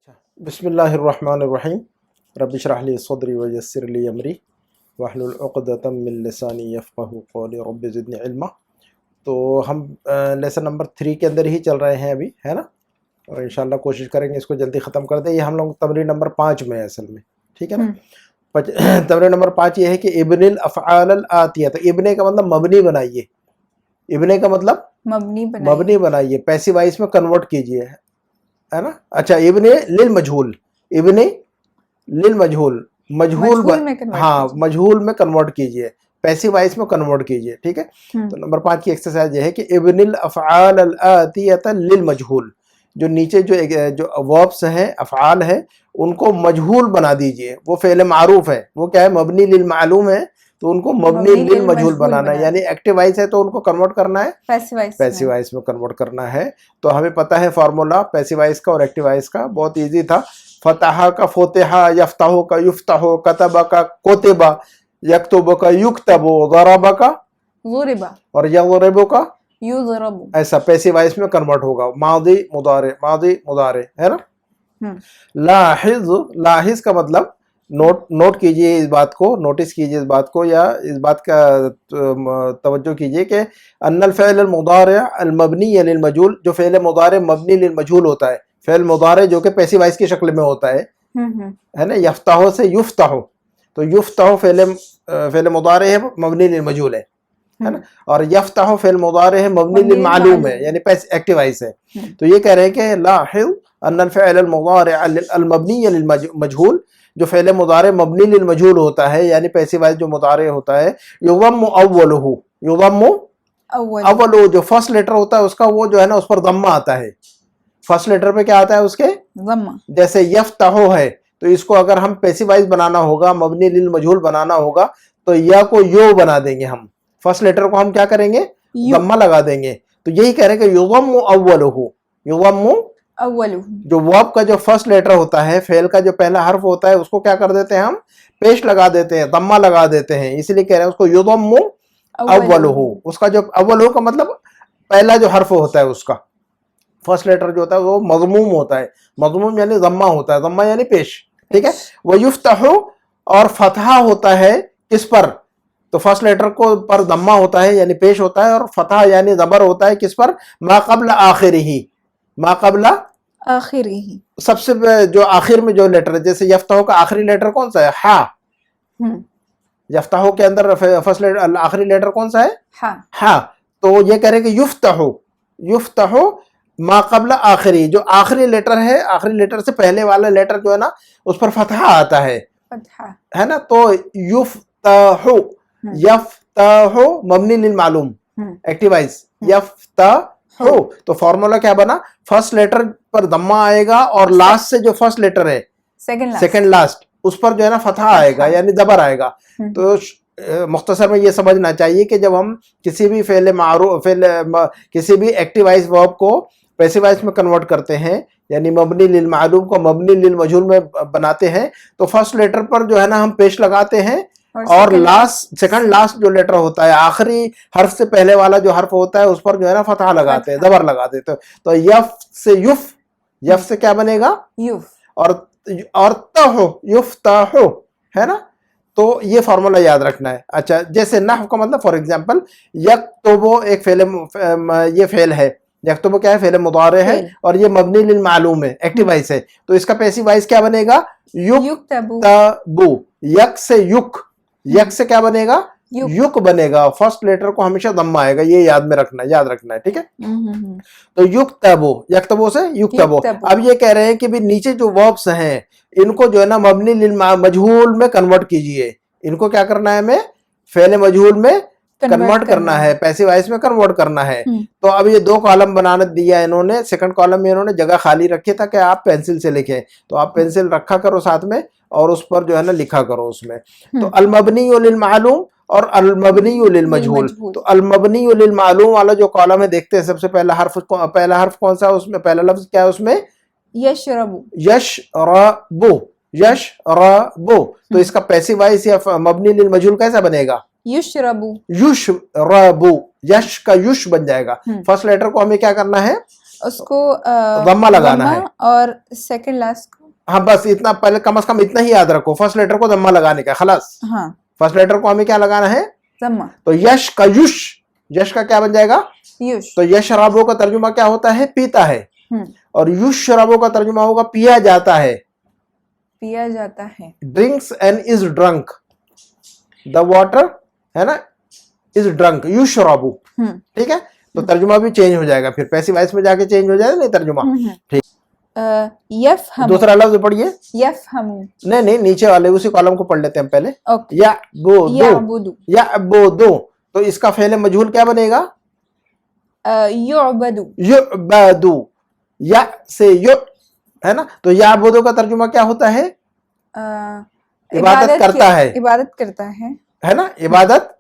اچھا، بسم اللہ الرحمن الرحیم، رب اشرح لی صدری ویسر لی امری واحلل عقدۃ من لسانی یفقہوا قولی رب زدنی علما۔ تو ہم لیسن نمبر 3 کے اندر ہی چل رہے ہیں ابھی، ہے نا، اور انشاءاللہ کوشش کریں گے اس کو جلدی ختم کر دیں۔ یہ ہم لوگ تمرین نمبر 5 میں ہے اصل میں، ٹھیک ہے نا۔ تمرین نمبر 5 یہ ہے کہ ابن الافعال الآتیہ، تو ابن کا مطلب مبنی بنائیے، ابن کا مطلب مبنی بنائیے، پیسو وائس میں کنورٹ کیجئے، ہے نا۔ اچھا، ابن للمجہول، ابن للمجہول، مجہول میں کنورٹ کیجئے، پیسو وائس میں کنورٹ کیجئے، ٹھیک ہے۔ تو نمبر 5 کی ایکسرسائز یہ ہے کہ ابن الافعال الآتیۃ للمجہول، جو نیچے جو وربس ہیں، افعال ہیں، ان کو مجہول بنا دیجئے۔ وہ فعل معروف ہے، وہ کیا ہے، مبنی للمعلوم ہے، تو ان کو مبنی للمجہول بنانا ہے، یعنی ایکٹیو وائس ہے تو ان کو کنورٹ کرنا ہے پیسو وائس میں کنورٹ کرنا ہے۔ تو ہمیں پتہ ہے فارمولا پیسو وائس کا اور ایکٹیو وائس کا، بہت ایزی تھا۔ فتح کا فتح، یفتح کا یفتح، کتب کا کتب، یکتب کا یکتب، ضرب کا ضرب، اور یضرب کا یضرب، ایسا پیسو وائس میں کنورٹ ہوگا، ماضی مضارع، ہے نا۔ لاحظ کا مطلب نوٹ کیجئے اس بات کو، نوٹس کیجئے اس بات کو، یا اس بات کا توجہ کیجئے کہ ان الفعل المضارع المبنی للمجہول، جو فعل مضارع مبنی للمجہول ہوتا ہے، فعل مضارع جو کہ پیسو وائس کی شکل میں ہوتا ہے نا، یفتح سے یفتح، تو یفتح فعل مضارع ہے، مبنی للمجہول ہے نا، اور یفتح فعل مضارع ہے، مبنی للمعلوم ہے، یعنی ایکٹیو وائس ہے۔ تو یہ کہہ رہے ہیں کہ لاحظ ان الفعل المضارع المبنی للمجہول، جو فعل مضارع مبنی للمجہول ہوتا ہے، یعنی پیسو وائس جو مضارع ہوتا ہے، یضم اولہ، یضم اولہ، جو فرسٹ لیٹر ہوتا ہے اس کا، وہ جو ہے نا اس پر ضمہ آتا ہے۔ فرسٹ لیٹر پہ کیا آتا ہے اس کے؟ ضمہ۔ جیسے یفتح ہے، تو اس کو اگر ہم پیسو وائس بنانا ہوگا، مبنی للمجہول بنانا ہوگا، تو یا کو یو بنا دیں گے ہم، فرسٹ لیٹر کو ہم کیا کریں گے؟ ضمہ لگا دیں گے۔ تو یہی کہہ رہے ہیں کہ یضم اولہ، یضم اولہ، جو ورب کا جو فرسٹ لیٹر ہوتا ہے، فعل کا جو پہلا حرف ہوتا ہے، اس کو کیا کر دیتے ہیں ہم؟ پیش لگا دیتے ہیں، ضمہ لگا دیتے ہیں، اس لیے کہہ رہے ہیں اس کو یضم اولہ۔ اس کا جو اولہ کا مطلب پہلا جو حرف ہوتا ہے، اس کا فرسٹ لیٹر جو ہوتا ہے وہ مضموم ہوتا ہے، مضموم یعنی ضمہ ہوتا ہے، ضمہ یعنی پیش، ٹھیک ہے۔ وَيُفْتَحُ، اور فتحہ ہوتا ہے کس پر؟ تو فرسٹ لیٹر کو پر ضمہ ہوتا ہے یعنی پیش ہوتا ہے، اور فتح یعنی زبر ہوتا ہے کس پر؟ ما قبل آخرہ، ما قبل آخرہ، سب سے جو آخر میں جو لیٹر ہے، جیسے یفتح کا آخری لیٹر کون سا ہے؟ ہا۔ یفتح کے اندر فرسٹ لیٹر آخری لیٹر کون سا ہے؟ ہا۔ تو یہ کہہ رہے ہیں کہ یفتح، یفتح ما قبل آخری، جو آخری لیٹر ہے، آخری لیٹر سے پہلے والا لیٹر جو ہے نا اس پر فتحہ آتا ہے نا۔ تو یفتح، یفتح مبنی للمعلوم، ایکٹیو وائس، یفتح۔ تو فارمولا کیا بنا؟ فرسٹ لیٹر پر ضمہ آئے گا، اور لاسٹ سے جو فرسٹ لیٹر ہے، سیکنڈ لاسٹ، اس پر جو ہے نا فتحہ آئے گا، یعنی زبر آئے گا۔ تو مختصر میں یہ سمجھنا چاہیے کہ جب ہم کسی بھی فعل معروف، کسی بھی ایکٹیو وائس ورب کو پیسو وائس میں کنورٹ کرتے ہیں، یعنی مبنی للمعلوم کو مبنی للمجہول میں بناتے ہیں، تو فرسٹ لیٹر پر جو ہے نا ہم پیش لگاتے ہیں، اور سیکنڈ لاسٹ جو لیٹر ہوتا ہے، آخری حرف سے پہلے والا جو حرف ہوتا ہے، اس پر جو ہے نا فتحہ لگاتے ہیں، زبر لگا دیتے ہیں۔ تو یف سے یف، یف سے کیا بنے گا؟ یف، اور تہ، یفتح، ہے نا۔ تو یہ فارمولا یاد رکھنا ہے۔ اچھا، جیسے نحو کا مطلب، فار ایگزامپل یکتب، ایک فعل، یہ فعل ہے، یکتب کیا ہے؟ فعل مضارع ہے، اور یہ مبنی للمعلوم ہے، ایکٹیو وائس ہے، تو اس کا پیسو وائس کیا بنے گا؟ یکتب، یک سے یک، یک سے کیا بنے گا؟ یک بنے گا، فرسٹ لیٹر کو ہمیشہ ضمہ آئے گا، یہ یاد رکھنا ہے، ٹھیک ہے۔ تو یکتب، یکتبو سے یکتبو۔ اب یہ کہہ رہے ہیں کہ بھی نیچے جو وربس ہیں، ان کو جو ہے نا مبنی للمجہول میں کنورٹ کیجئے، ان کو کیا کرنا ہے؟ ہمیں فعل مجہول میں کنورٹ کرنا ہے، پیسو وائس میں کنورٹ کرنا ہے۔ تو اب یہ 2 کالم بنانا دیا انہوں نے، سیکنڈ کالم میں انہوں نے جگہ خالی رکھی تھا کہ آپ پینسل سے لکھیں، تو آپ پینسل رکھا کرو ساتھ میں، اور اس پر جو ہے نا لکھا کرو اس میں۔ تو المبنی للمعلوم اور المبنی للمجہول، تو المبنی للمعلوم والا جو کالم ہے، دیکھتے ہیں سب سے پہلا حرف کون سا ہے اس میں؟ پہلا لفظ کیا ہے اس میں؟ یشرب، یشرب، یشرب۔ تو اس کا پیسو وائس یا مبنی للمجہول کیسا بنے گا؟ یشرب، یشرب، یش کا یش بن جائے گا۔ فرسٹ لیٹر کو ہمیں کیا کرنا ہے؟ اس کو ضمہ لگانا ہے اور سیکنڈ لاسٹ کو. ہاں بس اتنا پہلے کم از کم اتنا ہی یاد رکھو, فرسٹ لیٹر کو ضمہ لگانے کا خلاص. ہاں فرسٹ لیٹر کو ہمیں کیا لگانا ہے؟ ضمہ. تو یش کا یش, یش کا کیا بن جائے گا؟ یوش. تو یشربو کا ترجمہ کیا ہوتا ہے؟ پیتا ہے. اور یشربو کا ترجمہ ہوگا پیا جاتا ہے. پیا جاتا ہے. Drinks and is drink, the water ہے نا, از ڈرنک, یشربو. ٹھیک ہے, تو ترجمہ بھی چینج ہو جائے گا, پھر پیسو وائس میں جا کے چینج ہو جائے گا نہیں ترجمہ. ٹھیک. یفہم. دوسرا لفظ پڑھیے. یفہم. نہیں نیچے والے اسی کالم کو پڑھ لیتے ہیں پہلے. یعبدو. یعبدو, تو اس کا فعل مجہول کیا بنے گا؟ یعبدو. یعبدو, یا سے یع ہے نا, تو یعبدو کا ترجمہ کیا ہوتا ہے؟ عبادت کرتا ہے. عبادت کرتا ہے نا, عبادت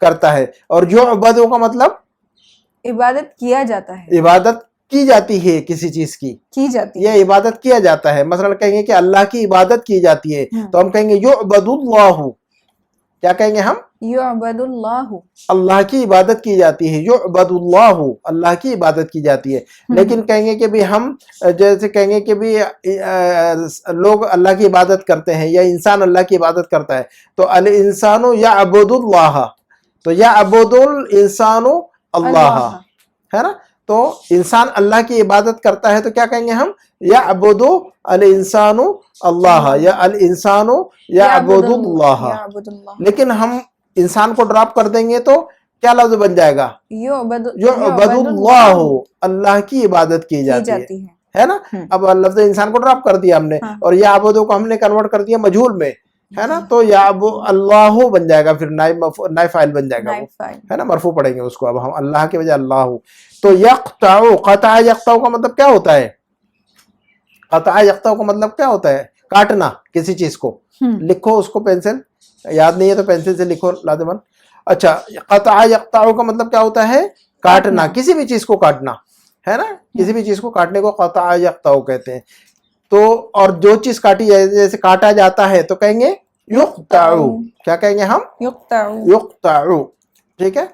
کرتا ہے. اور یعبدو کا مطلب عبادت کیا جاتا ہے. عبادت کی جاتی ہے کسی چیز کی جاتی ہے, یہ عبادت کیا جاتا ہے. مثلا کہیں گے کہ اللہ کی عبادت کی جاتی ہے, تو ہم کہیں گے یعبد اللہ. کیا کہیں گے ہم؟ یعبد اللہ. اللہ کی عبادت کی جاتی ہے. یعبد اللہ, اللہ کی عبادت کی جاتی ہے. لیکن کہیں گے کہ بھی ہم جیسے کہیں گے کہ بھی لوگ اللہ کی عبادت کرتے ہیں یا انسان اللہ کی عبادت کرتا ہے, تو الانسان یعبد اللہ, تو یعبد الانسان اللہ ہے نا. تو انسان اللہ کی عبادت کرتا ہے تو کیا کہیں گے ہم؟ یعبد الانسان اللہ, یا الانسان یعبد اللہ. لیکن ہم انسان کو ڈراپ کر دیں گے تو کیا لفظ بن جائے گا؟ یعبد اللہ, اللہ کی عبادت کی جاتی ہے نا. اب لفظ انسان کو ڈراپ کر دیا ہم نے, اور یعبد کو ہم نے کنورٹ کر دیا مجہول میں, ہے نا, تو یعبد اللہ بن جائے گا, پھر نائب فاعل بن جائے گا وہ, ہے نا, مرفوع پڑھیں گے اس کو اب ہم اللہ کے بجائے اللہ. تو یقطع, قطع یقطع کا مطلب کیا ہوتا ہے؟ قطع یقطع کا مطلب کیا ہوتا ہے؟ کاٹنا کسی چیز کو. لکھو اس کو, پینسل یاد نہیں ہے تو پینسل سے لکھو لازماً. اچھا, قطع یقطع کا مطلب کیا ہوتا ہے؟ کاٹنا, کسی بھی چیز کو کاٹنا, ہے نا, کسی بھی چیز کو کاٹنے کو قطع یقطع کہتے ہیں. تو اور جو چیز کاٹی جائے, جیسے کاٹا جاتا ہے تو کہیں گے یقطع. کیا کہیں گے ہم؟ یقطع. ٹھیک ہے.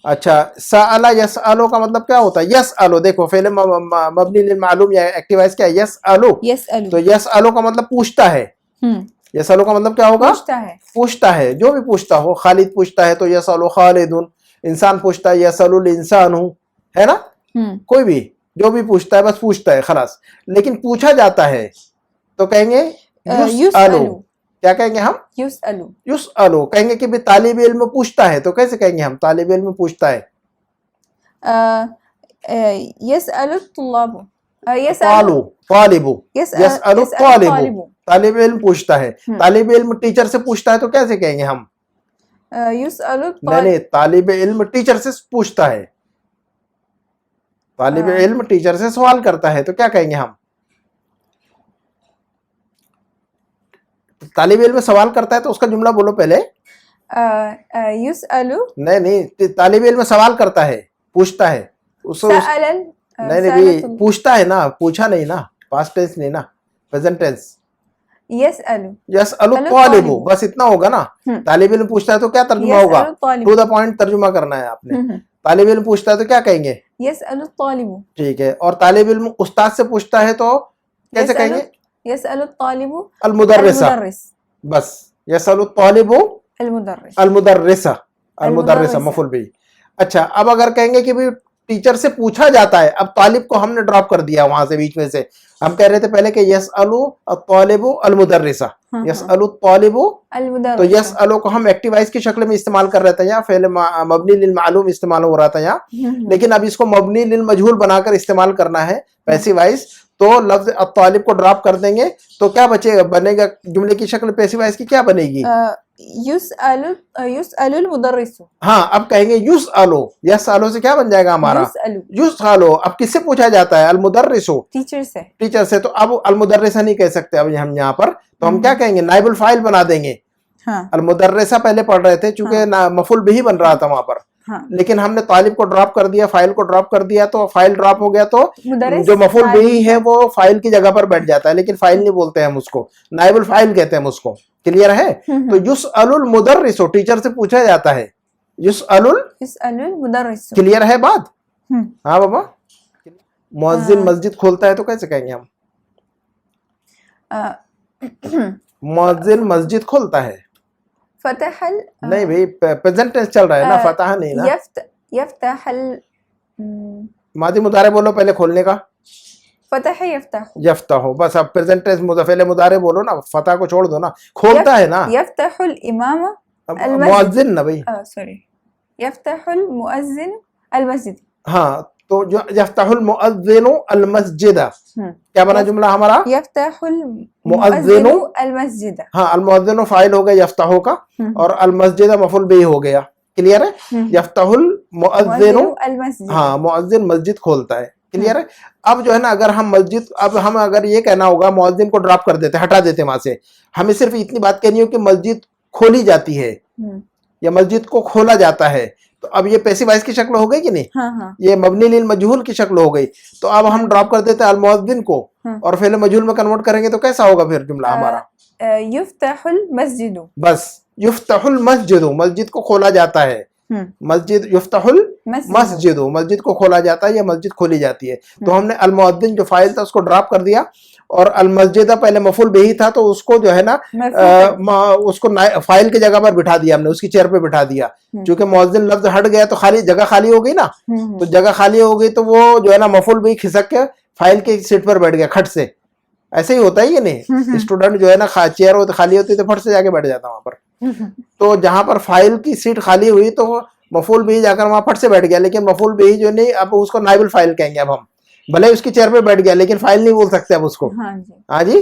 اچھا, سأل یسألو کا مطلب کیا ہوتا ہے؟ یسألو, دیکھو فعل مبنی للمعلوم یا ایکٹیو وائس کیا ہے؟ یسألو. تو یسألو کا مطلب پوچھتا ہے. یسألو کا مطلب کیا ہوگا؟ پوچھتا ہے, جو بھی پوچھتا ہو. خالد پوچھتا ہے تو یسألو خالد. انسان پوچھتا ہے یسأل الانسان, ہے نا, کوئی بھی جو بھی پوچھتا ہے بس پوچھتا ہے خلاص. لیکن پوچھا جاتا ہے تو کہیں گے یسألو. کیا کہیں گے ہم؟ یسألو. یسألو کہیں گے کہ بھی طالب علم پوچھتا ہے, تو کیسے کہیں گے ہم؟ طالب علم پوچھتا ہے. یسأل الطلاب. طالب. یسأل الطالب, طالب علم پوچھتا ہے. طالب علم ٹیچر سے پوچھتا ہے تو کیسے کہیں گے ہم؟ یسأل نہیں, طالب علم ٹیچر سے پوچھتا ہے. طالب علم ٹیچر سے سوال کرتا ہے تو کیا کہیں گے ہم؟ طالب علم سوال کرتا ہے تو اس کا جملہ بولو پہلے. یسأل. نہیں, طالب علم سوال کرتا ہے, پوچھتا ہے. نہیں, پوچھتا ہے نا, پوچھا نہیں نا, پاسٹ ٹینس نہیں نا, پریزنٹ ٹینس. یسأل الطالب, بس اتنا ہوگا نا. طالب علم پوچھتا ہے تو کیا ترجمہ ہوگا؟ ٹو دا پوائنٹ ترجمہ کرنا ہے آپ نے. طالب علم پوچھتا ہے تو کیا کہیں گے؟ یسأل الطالب. ٹھیک ہے. اور طالب علم استاد سے پوچھتا ہے تو کیسے کہیں گے؟ یسأل الطالب المدرسہ. بس یسأل الطالب المدرسہ. المدرسہ مفعول بھی. اچھا, اب اگر کہیں گے کہ بھی ٹیچر سے پوچھا جاتا ہے, اب طالب کو ہم نے ڈراپ کر دیا وہاں سے بیچ میں سے. ہم کہہ رہے تھے پہلے کہ یسأل الطالب المدرسہ, یسأل الطالب, تو یسألو کو ہم ایکٹیو وائس کی شکل میں استعمال کر رہے تھے, یا فعل مبنی للمعلوم استعمال ہو رہا تھا یہاں. لیکن اب اس کو مبنی للمجہول بنا کر استعمال کرنا ہے پیسو وائس. تو لفظ الطالب کو ڈراپ کر دیں گے تو کیا بنے گا جملے کی شکل پیسو وائس کی کیا بنے گی؟ یسأل المدرس. ہاں, اب کہیں گے یسألو. یسألو سے کیا بن جائے گا ہمارا؟ یسألو. اب کس سے پوچھا جاتا ہے؟ المدرس, ٹیچر سے. تو اب المدرسہ نہیں کہہ سکتے اب ہم یہاں پر, تو ہم کیا کہیں گے؟ نائب الفاعل بنا دیں گے. المدرسہ پہلے پڑھ رہے تھے چونکہ مفعول بھی بن رہا تھا وہاں پر, لیکن ہم نے طالب کو ڈراپ کر دیا, فائل کو ڈراپ کر دیا, تو فائل ڈراپ ہو گیا تو جو مفعول بھی ہے وہ فائل کی جگہ پر بیٹھ جاتا ہے. لیکن فائل نہیں بولتے ہم اس کو, نائب الفاعل کہتے ہیں ہم اس کو. کلیئر ہے؟ تو یسأل المدرس, ٹیچر سے پوچھا جاتا ہے. یسأل المدرس. کلیئر ہے بات؟ ہاں بابا. मुअज्जिन मस्जिद खोलता है तो कैसे कहेंगे हम? मुअज्जिन मस्जिद खोलता है। فتح नहीं भाई, प्रेजेंट टेंस चल रहा है ना, फतह नहीं ना। يفتح मादी मुदारे बोलो पहले खोलने का। فتح يفتح यफ्ताहु, बस अब प्रेजेंट टेंस मुज़ाफ़िल मुदारे बोलो ना, फतह को छोड़ दो ना, खोलता है ना। يفتح الإمام मुअज्जिन ना भाई, सॉरी يفتح المؤذن المسجد। हाँ तो जो यफ्ताहुल मुअज्जिनु अल मस्जिद, क्या बना जुमला हमारा? يفتح المؤذن المسجد। हाँ, अल मुअज्जिनु फाइल हो गया यफ्ताहु का, और अल मस्जिद मफूल बिही हो गया। क्लियर है? यफ्ताहुल मुअज्जिनु, المسجد। हाँ मुअज्जिन मस्जिद खोलता है। क्लियर है? अब जो है ना, अगर हम मस्जिद, अब हम अगर ये कहना होगा मुअज्जिन को ड्रॉप कर देते, हटा देते वहां से, हमें सिर्फ इतनी बात कहनी हो कि मस्जिद खोली जाती है या मस्जिद को खोला जाता है, तो अब ये पैसिव वॉइस की शक्ल हो गई कि नहीं? हाँ। ये मबनी लिल मजहूल की शक्ल हो गई। तो अब हम ड्रॉप कर देते हैं अल मुअज्जिन को और फिर मजहूल में कन्वर्ट करेंगे तो कैसा होगा फिर जुमला हमारा? युफ्तहुल मस्जिदु। बस युफ्तहुल मस्जिदु, मस्जिद को खोला जाता है। मस्जिद युफ्तहुल मस्जिदु, मस्जिद को खोला जाता है या मस्जिद खोली जाती है। तो हमने अल मुअज्जिन जो फाइल था उसको ड्रॉप कर दिया, और अल मस्जिद पहले मफूल बिही था तो उसको जो है ना उसको फाइल की जगह पर बिठा दिया हमने, उसकी चेयर पे बिठा दिया। क्योंकि मुअज्जिन लफ्ज हट गया तो खाली जगह खाली हो गई ना, तो जगह खाली हो गई तो वो जो है ना मफूल बिही खिसक के फाइल के सीट पर बैठ गया खट से। ऐसे ही होता है ये नहीं? स्टूडेंट जो है ना चेयर होती खाली होती तो फट से जाके बैठ जाता वहां पर। तो जहां पर फाइल की सीट खाली हुई तो मफूल बिही जाकर वहां फट से बैठ गया, लेकिन मफूल बिही जो नहीं, अब उसको नाइबुल फाइल कहेंगे। अब हम भले उसकी चेयर पे बैठ गया लेकिन फाइल नहीं बोल सकते अब उसको। हाँ जी,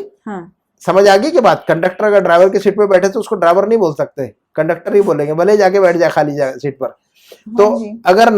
समझ आ गई कि बात? कंडक्टर अगर ड्राइवर की सीट पे बैठे तो उसको ड्राइवर नहीं बोल सकते, कंडक्टर ही बोलेंगे, भले जाके बैठ जाए खाली सीट पर। तो अगर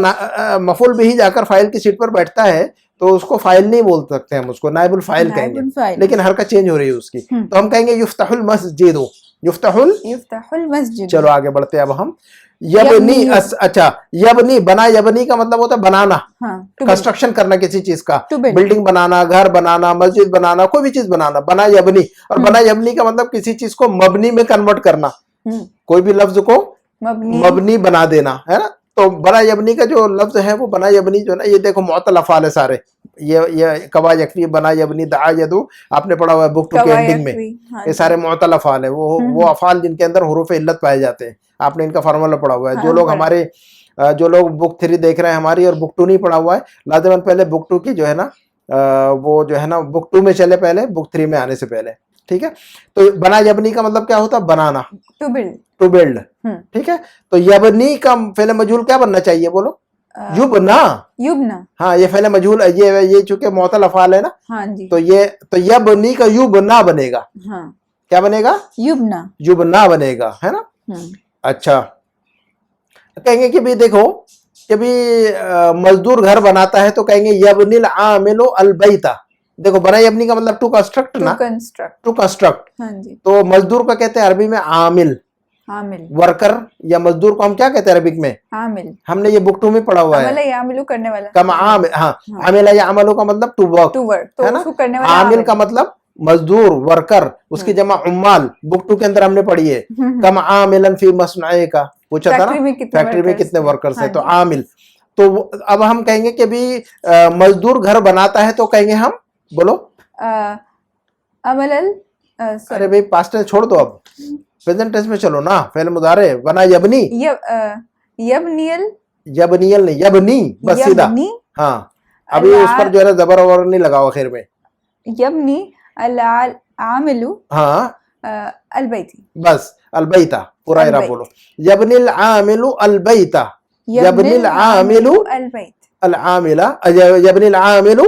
मफूल बिही जाकर फाइल की सीट पर बैठता है तो उसको फाइल नहीं बोल सकते हम, उसको नाइबुल फाइल कहेंगे, लेकिन हरकत चेंज हो रही है उसकी। तो हम कहेंगे युफ्तहुल मस्जिदु, युफ्तहुल मस्जिद। चलो आगे बढ़ते हैं अब हम। यबनी, अच्छा यबनी, बना, यबनी का मतलब होता है बनाना, कंस्ट्रक्शन करना किसी चीज का, बिल्डिंग बनाना, घर बनाना, मस्जिद बनाना, कोई भी चीज बनाना, बना यबनी। और बना यबनी का मतलब किसी चीज को मबनी में कन्वर्ट करना, कोई भी लफ्ज को मबनी बना देना, है ना। तो बना यबनी का जो लफ्ज है वो बना यबनी जो है ना, ये देखो मुअत्तल अफ़आल है सारे, ये कवा यकवी, बना यबनी, दआ यदू, आपने पढ़ा हुआ है बुक 2 के एंडिंग में। ये सारे मुअत्तल अफ़आल है, वो अफ़आल जिनके अंदर हुरूफ इल्लत पाए जाते हैं। आपने इनका फार्मूला पढ़ा हुआ है। जो लोग हमारे जो लोग बुक 3 देख रहे हैं हमारी और बुक 2 नहीं पढ़ा हुआ है, लाज़िमन पहले बुक 2 की जो है ना वो जो है ना बुक 2 में चले पहले, बुक 3 में आने से पहले, ठीक है। तो बना यबनी का मतलब क्या होता है? बनाना, टू बिल्ड, ठीक है। तो यबनी का फेल मजहूल क्या बनना चाहिए बोलो? युबना। हाँ, ये फेल मजहूल, ये चूंकि मुअत्तल अफ़आल है ना, हाँ जी। तो यबनी का युबना बनेगा। क्या बनेगा? युबना बनेगा, है ना। अच्छा, कहेंगे कि भी देखो कि भी मजदूर घर बनाता है तो कहेंगे यबनिल आमिलु अल बैता। देखो बना यबनी का मतलब टू कंस्ट्रक्ट ना, टू कंस्ट्रक्ट। हाँ जी। तो मजदूर को कहते हैं अरबी में आमिल, वर्कर या मजदूर को हम क्या कहते हैं अरबिक में? आमिल। हमने ये बुक 2 में पढ़ा हुआ है, आमिलु करने वाला, कम आमिल। हाँ, आमिला या अमलु का मतलब टू वर्क, है ना। आमिल का मतलब मजदूर, वर्कर, उसकी जमा उम्माल, बुक 2 के अंदर हमने पढ़ी है। कम आमिलन फी मसनए का पूछा था ना, फैक्ट्री में कितने वर्कर्स हैं, तो आमिल। तो अब हम कहेंगे कि भी मजदूर घर बनाता है तो कहेंगे हम, बोलो अमलन। अरे भाई पास्ट टेंस छोड़ दो, अब प्रेजेंट टेंस में चलो ना। फेल मुदारे बना यबनी, यबनियल, यबनियल नहीं, यबनी बस सीधा। हाँ, अभी उस पर जो है जबर और नहीं लगाओ आखिर में। यबनी अल आमिलु, हाँ अल बैती, बस अल बैता पूरा इरा बोलो। यबनिल आमिलु अल बैता, यबनिल आमिलु अल बैत, अल आमिला, यबनिल आमिलु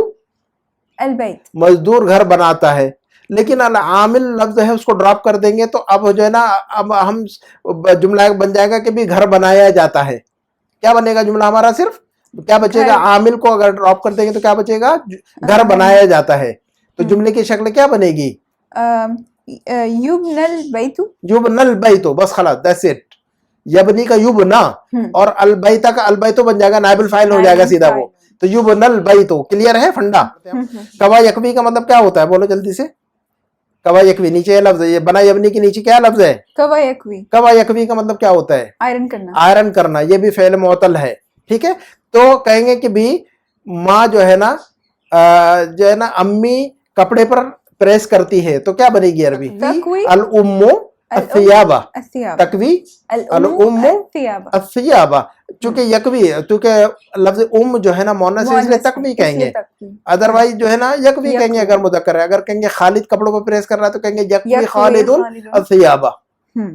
अल बैत, मजदूर घर बनाता है। लेकिन अल आमिल लफ्ज है उसको ड्रॉप कर देंगे तो अब जो है ना, अब हम जुमला बन जाएगा कि भी घर बनाया जाता है। क्या बनेगा जुमला हमारा? सिर्फ क्या बचेगा? आमिल को अगर ड्रॉप कर देंगे तो क्या बचेगा? घर बनाया जाता है। तो जुमले की शक्ल क्या बनेगी? युबनल बैतु, युबनल बैतु, बस खलास, दैट्स इट। यबनी का युबना और अल बैता का अल बैतु बन जाएगा, नाइबुल फाइल हो जाएगा सीधा वो। तो युबनल बैतु, क्लियर है फंडा। कवा यकवी का मतलब क्या होता है बोलो जल्दी से? कवा यकवी, नीचे लफ्ज है, ये बना यबनी के नीचे क्या लफ्ज है? कवा यकवी। कवा यकवी का मतलब क्या होता है? आयरन करना, आयरन करना। ये भी फेल मुअत्तल है, ठीक है। तो कहेंगे कि भी माँ जो है ना जो है ना अम्मी कपड़े पर प्रेस करती है तो क्या बनेगी अरबी? तकवी अल उम्मु अस्सियाबा, الثياب तकवी अल उम्मु الثياب अस्सियाबा। चूंकि यकवी, चूंकि लफ्ज उम जो है ना मुअन्नस है इसलिए तकवी कहेंगे, अदरवाइज जो है ना यकवी कहेंगे अगर मुदक्कर है। अगर कहेंगे खालिद कपड़ों पर प्रेस कर रहा है तो कहेंगे यकवी खालिदुन अस्सियाबा,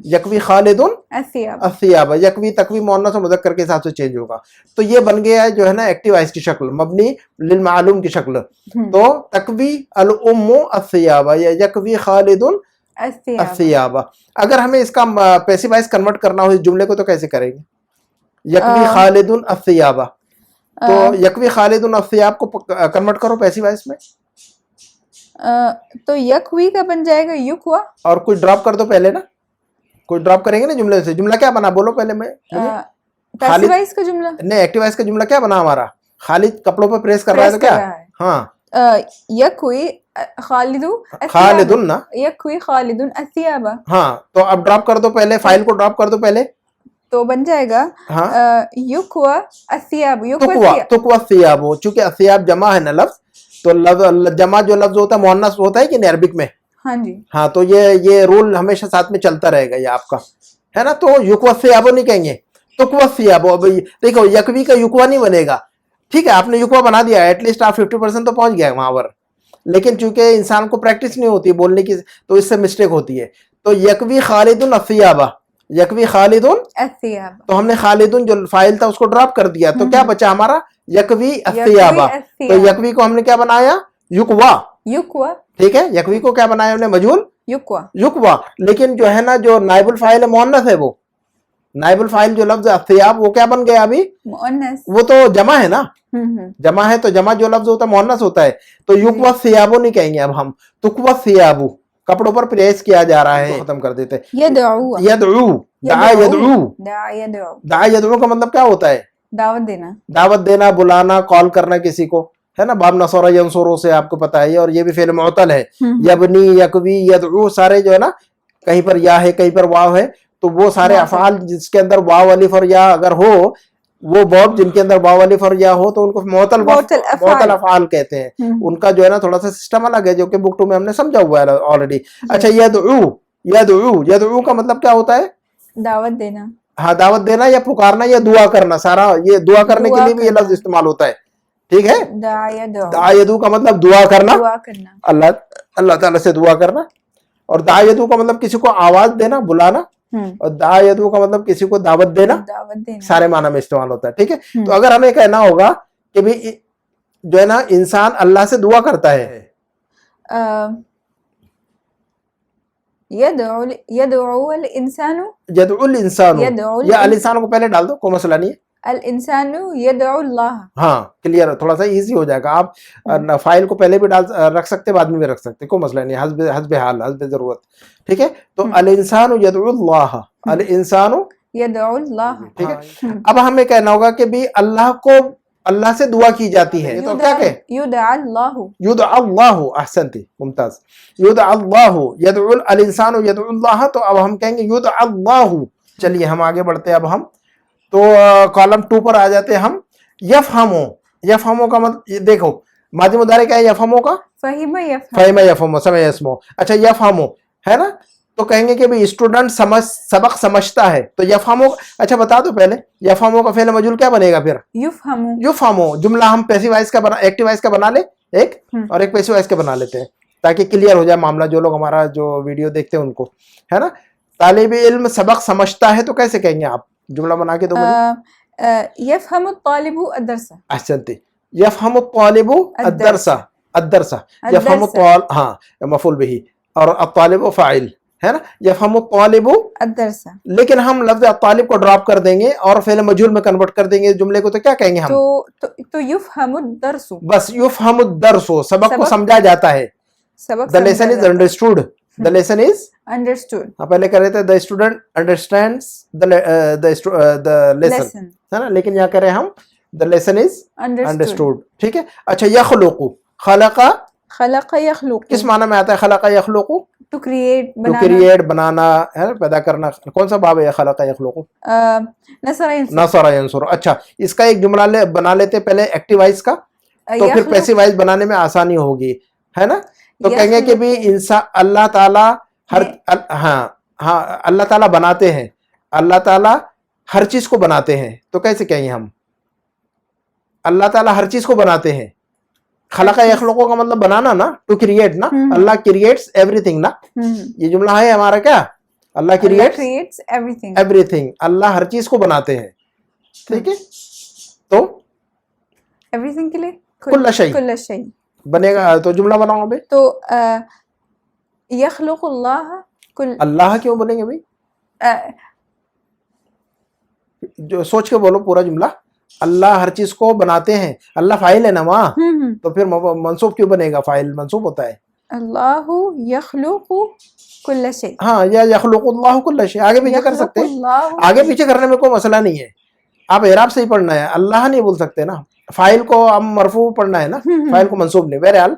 यकवी खालिदुन الثياب अस्सियाबा। यकवी तकवी मुअन्नस और मुदक्कर के हिसाब से चेंज होगा। तो ये बन गया है जो है ना एक्टिव वॉइस की शक्ल, मबनी लिल मालूम की शक्ल। तो तकवी अल उम्मु अस्सियाबा या यकवी खालिदुन الثياب अस्सियाबा। अगर हमें इसका पैसिव वॉइस कन्वर्ट करना हो इस जुमले को तो कैसे करेंगे? यकवी खालिदुन अस्सियाबा, तो यकवी खालिदुन अस्सियाब को कन्वर्ट करो पैसिव वॉइस में, तो यकवी का बन जाएगा युकवा। और कुछ ड्रॉप कर दो पहले ना, कुछ ड्रॉप करेंगे ना जुमले से। जुमला क्या बना बोलो पहले में? पैसिव वॉइस का जुमला नहीं, एक्टिव वॉइस का जुमला क्या बना हमारा? खालिद कपड़ों पर प्रेस कर रहा है तो क्या? हाँ, यकवी खालिदु खालिदुन ना, यकवी खालिदुन अस्सियाबा। हाँ तो अब ड्रॉप कर दो पहले, फाइल को ड्रॉप कर दो पहले, तो बन जाएगा हाँ युकवा अस्सियाब, तुकवा, तुकवा सियाब। चूंकि अस्सियाब जमा है ना लफ्ज, तो जमा जो लफ्ज होता है मुअन्नस होता है कि नहीं अरबिक में? हाँ जी, हाँ तो ये रूल हमेशा साथ में चलता रहेगा ये आपका, है ना। तो युकवा सियाबो नहीं कहेंगे, तुकवा सियाबो। अब देखो यकवी का युकवा नहीं बनेगा, ठीक है, आपने युकवा बना दिया, एटलीस्ट आप 50% तो पहुंच गए वहां पर, लेकिन चूंकि इंसान को प्रैक्टिस नहीं होती बोलने की तो इससे मिस्टेक होती है। तो यकवी खालिदुन अस्सियाबा, यकवी खालिदुन अस्सियाब, तो हमने खालिदुन जो फाइल था उसको ड्रॉप कर दिया, तो क्या बचा हमारा? यकवी अस्सियाबा। तो यकवी को हमने क्या बनाया? युकवा, युकवा, ठीक है। यकवी को क्या बनाया हमने? मजहूल युकवा, युकवा। लेकिन जो है ना जो नाइबुल फाइल है मुअन्नस है, वो नाइबुल फाइल जो लफ्ज अस्सियाब वो क्या बन गया अभी? मुअन्नस। वो तो जमा है ना, जमा है तो जमा जो लफ्ज होता है मुअन्नस होता है। तो युकवा सियाबो नहीं कहेंगे अब हम, तुकवा सियाबू, कपड़ों पर प्रेस किया जा रहा है, खत्म कर देते। यदउ, यदउ, दा यदउ, यदउ, दा यदउ का मतलब क्या होता है? दावत देना, दावत देना, बुलाना, कॉल करना किसी को, है ना। बाब नसरा यंसुरो से आपको पता है, और ये भी फेल मुअत्तल है। यबनी, यकवी, यदउ सारे जो है ना, कहीं पर या है कहीं पर वाव है, तो वो सारे अफआल जिसके अंदर वाव अलिफ और या अगर हो, वो बॉब जिनके अंदर वाव अलिफ और या हो तो उनको मुअत्तल अफआल कहते हैं। उनका जो है ना थोड़ा सा सिस्टम अलग है, जो कि बुक 2 में हमने समझा हुआ है ऑलरेडी। अच्छा, यदउ, यदउ, यदउ का मतलब क्या होता है? दावत देना। हाँ, दावत देना या पुकारना या दुआ करना, सारा ये दुआ करने के लिए भी ये लफ्ज इस्तेमाल होता है, ठीक है। दायदू का मतलब दुआ करना, अल्लाह ताला से दुआ करना। और दायदू का मतलब किसी को आवाज देना, बुलाना। और दायदू का मतलब किसी को दावत देना, सारे माना में इस्तेमाल होता है, ठीक है। तो अगर हमें कहना होगा कि भाई जो है ना इंसान अल्लाह से दुआ करता है, यदउल इंसानु, यदउल इंसानु, या अल इंसान को पहले डाल दो, कोई मसला नहीं है। अल इंसानु यदउल्लाह, हाँ क्लियर, थोड़ा सा इजी हो जाएगा। आप फाइल को पहले भी डाल रख सकते, बाद में भी रख सकते, कोई मसला नहीं, हस्बे हाल, हस्बे जरूरत, ठीक है। तो अल इंसानु यदउल्लाह, अल इंसानु यदउल्लाह, ठीक है। अब हमें कहना होगा कि भी अल्लाह को, अल्लाह से दुआ की जाती है, तो क्या कहे? युदअल्लाहु, युदअल्लाहु, अहसनती, मुमताज, युदअल्लाहु, यदउल अल इंसानु यदउल्लाह, तो अब हम कहेंगे युदअल्लाहु। चलिए हम आगे बढ़ते हैं। अब हम तो कॉलम 2 पर आ जाते हैं हम। यफहमु, यफहमु का मतलब देखो माजी मुदारे क्या है यफहमु का? फहिमा यफहमु, फहिमा यफहमु, समझ यस्मो। अच्छा, यफहमु है ना, तो कहेंगे कि भाई स्टूडेंट सबक समझता है, तो यफहमु। अच्छा बता दो पहले, यफहमु का फेल मजूल क्या बनेगा फिर? युफहमु, युफहमु। जुमला हम पैसिव वॉइस का बना, एक्टिव वॉइस का बना ले एक, और एक पैसिव वॉइस का बना लेते हैं ताकि क्लियर हो जाए मामला, जो लोग हमारा जो वीडियो देखते हैं उनको, है ना। तालिबे इल्म सबक समझता है, तो कैसे कहेंगे आप? जुमला बना के दो मुझे। यफहमु तालिबु अदरसा, अहसनती, यफहमु तालिबु अदरसा, अदरसा, यफहमु ताल, हाँ मफूल बिही, और अत्तालिबु फाइल, है ना। यफहमु तालिबु अदरसा, लेकिन हम लफ्ज तालिब को ड्रॉप कर देंगे और फेल मजूल में कन्वर्ट कर देंगे जुमले को, तो क्या कहेंगे हम? तो युफहमु दरसु, बस युफहमु दरसु, सबक को समझा जाता है। The lesson is understood, the lesson is understood. पहले कर रहे थे the student understands the lesson, है ना, लेकिन यहाँ करें हम द लेसन इज अंडरस्टूड, ठीक है। अच्छा, यखलुकु, खलका, खलका यखलुकु, किस माना में आता है खलका यखलुकु? टू क्रिएट, टू क्रिएट, बनाना, है ना, पैदा करना। कौन सा बाब है खलका यखलुकु? नसरा यंसुर, नसरा यंसुर। अच्छा, इसका एक जुमला बना लेते पहले एक्टिव वॉइस का। تو پھر پیسو وائز بنانے میں آسانی ہوگی، ہے نا. تو کہیں گے کہ بھی انسان اللہ تعالیٰ ہاں اللہ تعالیٰ بناتے ہیں، اللہ تعالیٰ ہر چیز کو بناتے ہیں. تو کیسے کہیں گے ہم اللہ تعالیٰ ہر چیز کو بناتے ہیں؟ خلق یخلقو کا مطلب بنانا نا، ٹو کریٹ نا. اللہ کریٹس ایوری تھنگ نا. یہ جملہ ہے ہمارا کیا، اللہ کریٹس ایوری تھنگ، اللہ ہر چیز کو بناتے ہیں. ٹھیک ہے، تو ایوری تھنگ کے لیے کل شیء بنے گا. تو جملہ بناؤ ابھی. تو یخلق اللہ کل، اللہ کیوں بنیں گے بھائی؟ جو سوچ کے بولو پورا جملہ. اللہ ہر چیز کو بناتے ہیں، اللہ فاعل ہے نا وہاں، تو پھر منصوب کیوں بنے گا؟ فاعل منصوب ہوتا ہے. اللہ یخلق کل شیء. ہاں، یا یخلق اللہ کل شیء آگے پیچھے کر سکتے ہیں، آگے پیچھے کرنے میں کوئی مسئلہ نہیں ہے. آپ اعراب سے ہی پڑھنا ہے، اللہ نہیں بول سکتے نا. فاعل کو ہم مرفوع پڑھنا ہے نا، فاعل کو منصوب نہیں. بہرحال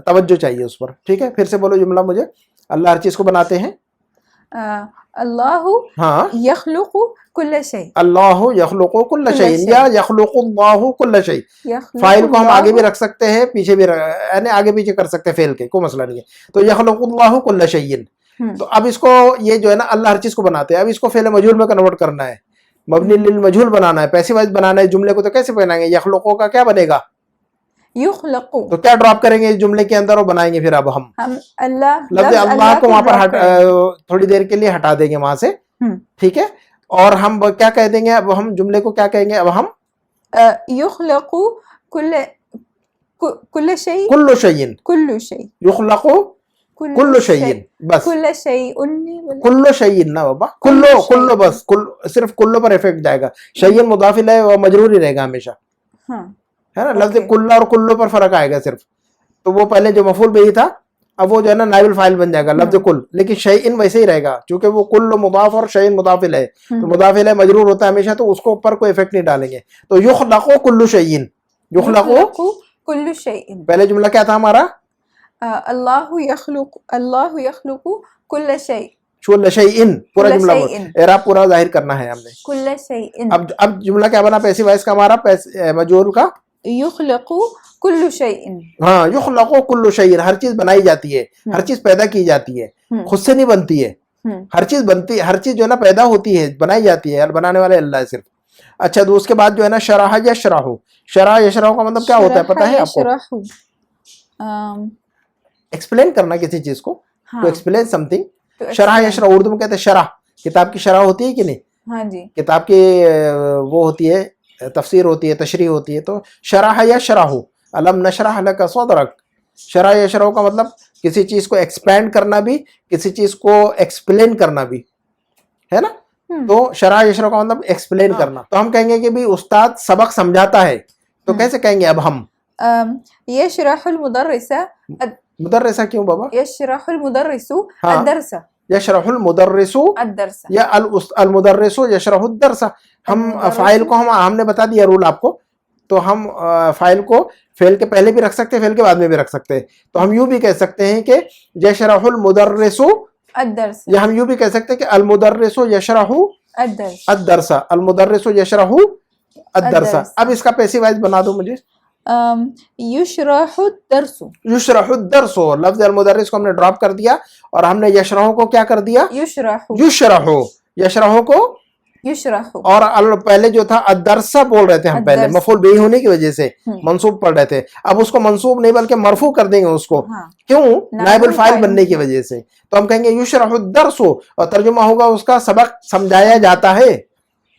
توجہ چاہیے اس پر. ٹھیک ہے، پھر سے بولو جملہ مجھے. اللہ ہر چیز کو بناتے ہیں. اللہ ہاں، یخلق کل شیء. اللہ یخلق کل شیء یا یخلق اللہ کل شیء. فاعل کو ہم آگے بھی رکھ سکتے ہیں، پیچھے بھی یعنی آگے پیچھے کر سکتے ہیں فعل کے، کوئی مسئلہ نہیں ہے. تو یخلق اللہ کل شیء. تو اب اس کو یہ جو ہے نا اللہ ہر چیز کو بناتے ہیں، اب اس کو فعل مجہول میں کنورٹ کرنا ہے، مبنی للمجہول بنانا ہے، پیسو وائز بنانا ہے جملے کو. تو کیسے بنائیں گے؟ یخلقو کا کیا بنے گا؟ یخلق. تو کیا ڈراپ کریں گے اس جملے کے اندر اور بنائیں گے پھر اب ہم اللہ لفظ اللہ کو وہاں پر تھوڑی دیر کے لیے ہٹا دیں گے وہاں سے. ٹھیک ہے، اور ہم کیا کہہ دیں گے اب ہم جملے کو؟ کیا کہیں گے اب ہم؟ یخلق کل شیء کل شیء. کل شیء یخلق کل شیء. بس کل شیء کل شیء نا بابا، کلو بس، صرف کلو پر افیکٹ جائے گا. شیء مضاف الیہ وہ مجرور ہی رہے گا ہمیشہ، ہے نا. لفظ کل اور کلو پر فرق آئے گا صرف. تو وہ پہلے جو مفعول بھی تھا، اب وہ جو ہے نا نائب الفاعل بن جائے گا لفظ کل. لیکن شیء ویسے ہی رہے گا، چونکہ وہ کل مضاف اور شیء مضاف الیہ، تو مضاف الیہ مجرور ہوتا ہے ہمیشہ، تو اس کو اوپر کوئی افیکٹ نہیں ڈالیں گے. تو یخلق کل شیء. یخلق کل شیء. پہلے جملہ کیا تھا ہمارا؟ اللہ یخلق کل شیء. کل شیء پورا جملہ اعراب پورا ظاہر کرنا ہے ہم نے. کل شیء. اب جملہ کیا بنا پیسو وائز کا ہمارا؟ مجہول کا یخلق کل شیء. ہاں، یخلق کل شیء، ہر چیز بنائی جاتی ہے، ہر چیز پیدا کی جاتی ہے، خود سے نہیں بنتی ہے. ہر چیز بنتی، ہر چیز جو ہے نا پیدا ہوتی ہے، بنائی جاتی ہے، بنانے والے اللہ ہے صرف. اچھا، تو اس کے بعد جو ہے نا شرح یشرح. شرح یشرح کا مطلب کیا ہوتا ہے پتہ ہے آپ کو؟ ایکسپلین کرنا کسی چیز کو، ٹو ایکسپلین سم تھنگ. شرح یشرح اردو میں کہتے ہیں شرح. کتاب کی شرح ہوتی ہے کہ نہیں؟ ہاں جی. کتاب کی وہ ہوتی ہے، تفسیر ہوتی ہے، تشریح ہوتی ہے. تو شرح یشرح، الم نشرح لک صدرک. شرح یشرح کا مطلب کسی چیز کو ایکسپینڈ کرنا بھی، کسی چیز کو ایکسپلین کرنا بھی، ہے نا. تو شرح یشرح کا مطلب ایکسپلین کرنا. تو ہم کہیں گے کہ بھی استاد سبق سمجھاتا ہے، تو کیسے کہیں گے اب ہم؟ یشرح المدرس. مدرسہ کیوں بابا؟ یشرح المدرس الدرس. یشرح المدرس الدرس یا المدرس یشرح الدرس. ہم فاعل کو ہم نے بتا دیا رول آپ کو. تو ہم فاعل کو فعل کے پہلے بھی رکھ سکتے ہیں، فعل کے بعد میں بھی رکھ سکتے ہیں. تو ہم یوں بھی کہہ سکتے ہیں کہ یشرح المدرس الدرس، یا ہم یوں بھی کہہ سکتے ہیں کہ المدرس یشرح الدرس. الدرس. المدرس یشرح الدرس. اب اس کا پیسو وائز بنا دو مجھے. یشرح الدرس. یشرح الدرس. لفظ المدرس کو ہم نے ڈراپ کر دیا اور ہم نے یشرح کو کیا کر دیا؟ یشرح. یشرح. یشرح کو یشرح. اور پہلے جو تھا الدرسہ بول رہے تھے ہم، پہلے مفعول بھی ہونے کی وجہ سے منصوب پڑھ رہے تھے. اب اس کو منصوب نہیں بلکہ مرفوع کر دیں گے اس کو. کیوں؟ نائب الفاعل بننے کی وجہ سے. تو ہم کہیں گے یشرح الدرس، اور ترجمہ ہوگا اس کا سبق سمجھایا جاتا ہے.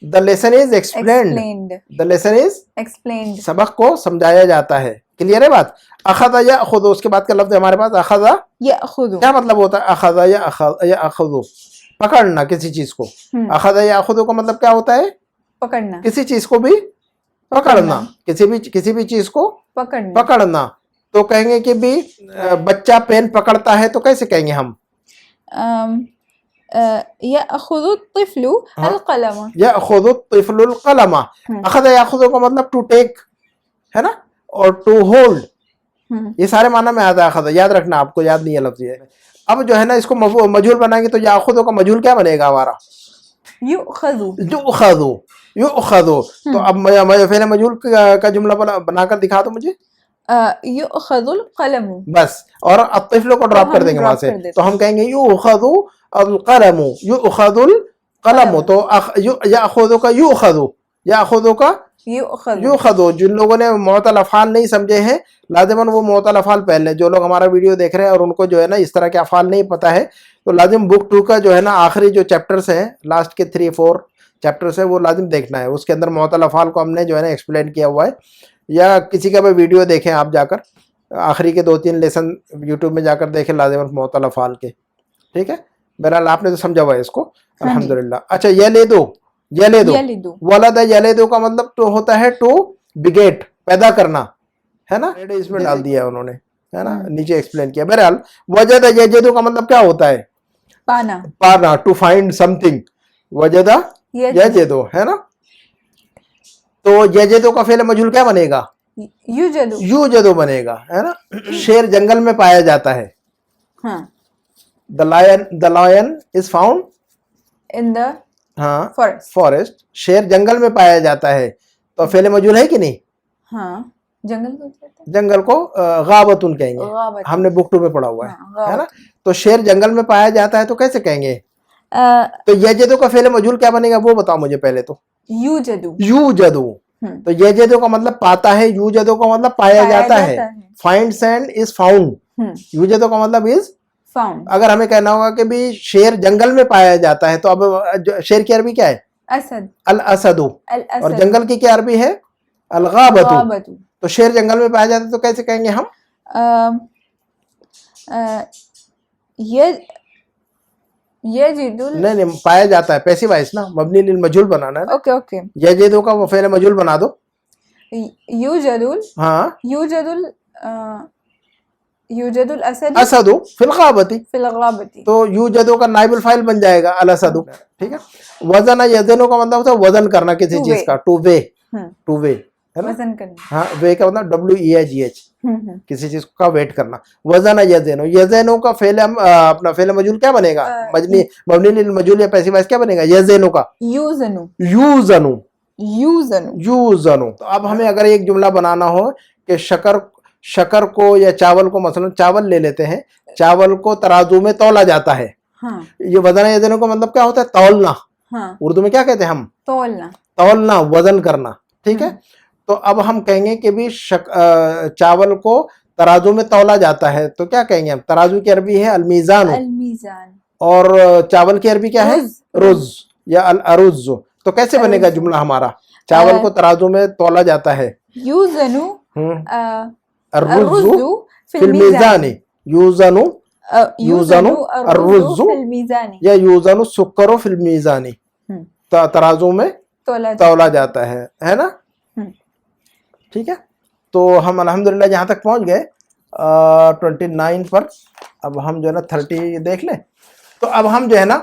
The lesson is explained. The lesson is explained. سبق کو سمجھایا جاتا ہے. کلیئر ہے بات؟ اخذ یاخذ، اس کے بعد کا لفظ ہمارے پاس اخذ یاخذ. کیا مطلب ہوتا ہے؟ اخذ یاخذ، پکڑنا کسی چیز کو. اخذ یاخذ کا مطلب کیا ہوتا ہے؟ پکڑنا. کسی چیز کو بھی پکڑنا، کسی بھی چیز کو پکڑنا. تو کہیں گے کہ بھی بچہ پین پکڑتا ہے، تو کیسے کہیں گے ہم؟ یاخذ الطفل القلم. یاخذ الطفل القلم. اخذ یاخذ کا مطلب ٹو ٹیک ہے نا، اور ٹو ہولڈ. یہ سارے معنی میں آتا ہے اخذ. یاد رکھنا، آپ کو یاد نہیں ہے لفظ یہ. اب جو ہے نا اس کو مجہول بنائیں گے، تو یاخذ کا مجہول کیا بنے گا ہمارا؟ یؤخذ. یؤخذ. युखदु, तो अब मैं फेल मजहूल का जुमला बनाकर दिखा दो मुझे। युखदुल कलमु, बस, और अत्तिफ्ल को ड्रॉप कर देंगे वहां से, तो हम कहेंगे युखदु अल कलमु, युखदुल कलमु, तो याखुदु का युखदु, याखुदु का युखदु। जिन लोगों ने मुअत्तल अफ़आल नहीं समझे हैं, लाजिमन वो मुअत्तल अफ़आल पढ़ लें। जो लोग हमारा वीडियो देख रहे हैं और उनको जो है ना इस तरह के अफ़आल नहीं पता है, तो लाजिम बुक 2 का जो है ना आखिरी जो चैप्टर्स हैं, लास्ट के 3-4 चैप्टर्स है, वो लाजिम देखना है। उसके अंदर मुअत्तल अफ़आल को हमने जो है ना एक्सप्लेन किया हुआ है, या किसी का भी वीडियो देखें आप जाकर, आखिरी के 2-3 लेसन यूट्यूब में जाकर देखें लाजिमन मुअत्तल अफ़आल के, ठीक है। बहरहाल आपने तो समझा हुआ है इसको, अल्हम्दुलिल्लाह। अच्छा, यलिदु, यलिदु, वलद यलिदु का मतलब तो होता है टू बिगेट, पैदा करना, है ना। इसमें डाल दिया उन्होंने, है ना, नीचे एक्सप्लेन किया। बहरहाल वजद यजिदु का मतलब क्या होता है? पाना, पाना, टू फाइंड समथिंग। वजद यजिदु, है ना। तो यजिदु का फेल मजहूल क्या बनेगा? युजदु, युजदु बनेगा, है ना। शेर जंगल में पाया जाता है। हाँ, the lion is found in the हाँ फॉरेस्ट, शेर जंगल में पाया जाता है, तो फेल मजहूल है कि नहीं? हाँ, जंगल को कहते हैं, जंगल को गाबतुन कहेंगे, गाबतुन, हमने बुक 2 में पढ़ा हुआ है, हाँ, है ना। तो शेर जंगल में पाया जाता है तो कैसे कहेंगे? तो यजिदु का फेल मजहूल क्या बनेगा वो बताओ मुझे पहले तो। युजदु, युजदु, तो यजिदु का मतलब पाता है, युजदु का मतलब पाया जाता है। फाइंड्स एंड इज फाउंड, युजदु का मतलब इज फाउंड। अगर हमें कहना होगा कि भी शेर जंगल में पाया जाता है, तो अब शेर की अरबी क्या है? असद, अल असदु, और जंगल की क्या अरबी है? अल गाबतु। तो शेर जंगल में पाया जाता है तो कैसे कहेंगे हम? यजिदुल, नहीं, पाया जाता है, पैसिव वॉइस ना, मबनी लिल मजहूल बनाना है ना। ओके ओके, यजिदु का वो फेल मजहूल बना दो। युजदुल, हाँ, युजदुल असद, असदु फिल गाबती, फिल गाबती, तो युजदु का नाइबुल फाइल बन जाएगा अल असदु, ठीक है। वजन यजनु का मतलब होता है वजन करना किसी चीज का, टू वे, टू वे, है ना। वजन करना, हाँ, वे का मतलब WEIGH, किसी चीज का वेट करना। वजन यजनु, यजनु का फेल अपना फेल मजहूल क्या बनेगा? मबनी लिल मजहूल या पैसिव वॉइस क्या बनेगा? यजनु का युजनु, युजनु, युजनु, युजनु। तो अब हमें अगर एक जुमला बनाना हो कि शकर को या चावल को, मसलन चावल ले लेते हैं, चावल को तराजू में तौला जाता है। हाँ, ये वजन यजनु का मतलब क्या होता है? तौलना। हाँ, उर्दू में क्या कहते हैं हम? तौलना, तौलना, वजन करना, ठीक है। तो अब हम कहेंगे कि भी चावल को तराजू में तौला जाता है, तो क्या कहेंगे हम? तराजू की अरबी है अलमीजान, अलमीजान, और चावल की अरबी क्या है? रुज या अल अरुज। तो कैसे बनेगा जुमला हमारा? चावल को तराजू में तौला जाता है, युजनु अर्रुजु फिल मीज़ानी, युजनु अर्रुजु फिल मीज़ानी, या युजनु सुक्करो फिल मीज़ानी, तराजू में तौला जाता है ना। ठीक है, तो हम अल्हम्दुलिल्लाह यहाँ तक पहुँच गए 29 पर। अब हम जो है ना 30 देख लें। तो अब हम जो है ना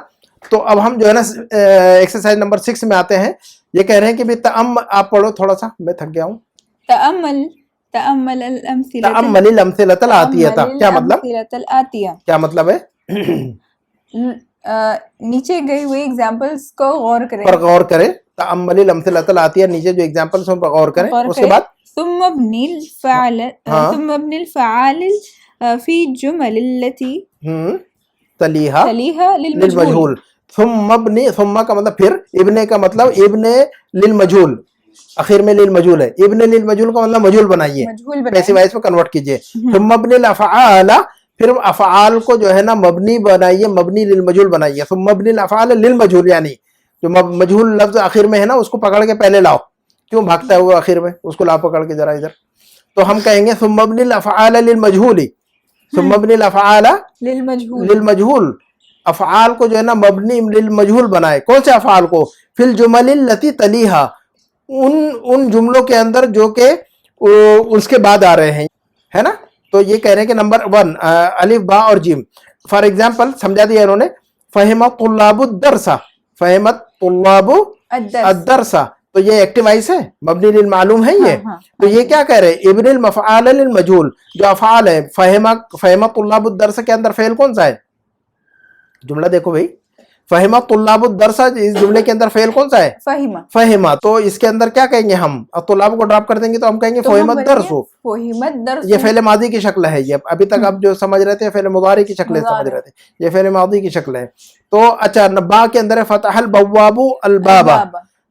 एक्सरसाइज नंबर 6 में आते हैं। ये कह रहे हैं कि भी आप पढ़ो थोड़ा सा, मैं थक गया हूँ। तअम्मल अल-अम्सिलतल आतियता, क्या मतलब? क्या मतलब है? नीचे गई हुई एग्जांपल्स को गौर करें, पर गौर करें। तअम्मल अल-अम्सिलतल आतिया, नीचे जो एग्जांपल्स हैं पर गौर करें। उसके बाद ثم ابني الفعال في الجمل التي तलीहा लिलमजहूल। थुम्मा का मतलब फिर, इब्ने का मतलब इब्ने लिलमजहूल, आखिर में लिलमजहूल है। इब्ने लिलमजहूल का मतलब मजहूल बनाइए, पैसिव वॉइस में कन्वर्ट कीजिए। थुम्मा इब्ने अफ़आल, फिर अफ़आल को जो है ना मबनी बनाइए, मबनी लिलमजहूल बनाइए। थुम्मा इब्ने अफ़आल लिलमजहूल, यानी जो मजहूल लफ्ज आखिर में है ना उसको पकड़ के पहले लाओ। क्यों भागता है वो आखिर में? उसको ला पकड़ के जरा इधर। तो हम कहेंगे सुम्मा इब्निल अफ़आल लिलमजहूली, सुम्मा इब्निल अफ़आल लिलमजहूल। अफ़आल को जो है ना मबनी लिलमजहूल बनाए। कौन से अफ़आल को? फिल जुमलिल लती तलीहा, उन जुमलों के अंदर जो के उसके बाद आ रहे हैं, है ना। तो ये कह रहे हैं कि नंबर 1 अलिफ बा और जीम। फॉर एग्जाम्पल समझा दिया इन्होंने, फ़हिमत तुल्लाबु दरसा, फ़हिमत तुल्लाबु अद-दरसा, तो ये एक्टिव वॉइस है, मबनी लिल मालूम है ये। तो ये क्या कह रहे हैं? इब्निल मफ़आल लिल मजहूल, जो अफ़आल है फ़हिमा तुल्लाबु दरस के अंदर फ़ेल कौन सा है? जुमला देखो भाई, फहिमा तुल्लाबु दरसा, इस जुमले के अंदर फेल कौन सा है? फहिमा। फहिमा, तो इसके अंदर क्या कहेंगे हम? अब तुल्लाब को ड्रॉप कर देंगे तो हम कहेंगे तो हम फहिमत बोलेंगे दरसु। फहिमत दरसु। ये फेल मादी की शक्ल है, ये अभी तक आप जो समझ रहे थे फेल मुदारी की शक्ल समझ मुदारी। रहे थे, ये फेल मादी की शक्ल है। तो अच्छा, बा के अंदर है फतहल बव्वाबु अल बाबा।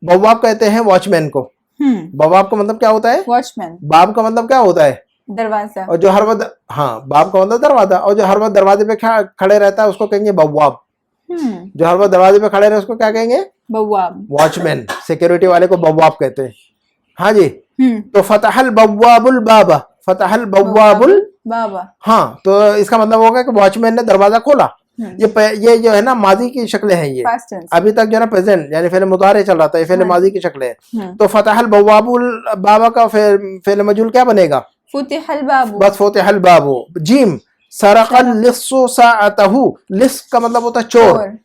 बव्वाब कहते हैं वॉचमैन को। बव्वाब का मतलब क्या होता है? वॉचमैन। बाब का मतलब क्या होता है? दरवाजा। और जो हर वक्त, हाँ, बाब का मतलब दरवाजा, और जो हर वक्त दरवाजे पे खड़े रहता है उसको कहेंगे बव्वाब। जो हर वक्त दरवाजे पे खड़े रहे उसको क्या कहेंगे? बव्वाब। वॉचमैन, सिक्योरिटी वाले को बव्वाब कहते हैं। हाँ जी। तो फतहल बव्वाबुल बाबा, फतहल बव्वाबुल बाबा। हाँ, तो इसका मतलब होगा कि वॉचमैन ने दरवाजा खोला। ये जो है ना माजी की शक्लें हैं, ये अभी तक जो है ना प्रेजेंट यानी फेल मुदारे चल रहा था, ये फेल माजी की शक्लें हैं। तो फतहल बव्वाबुल बाबा का फेल मजूल क्या बनेगा? फुतिहल बाबू। बस फुतिहल बाबू। जिम सरकल लिस्सु साअतहु, लिस का मतलब होता है चोर।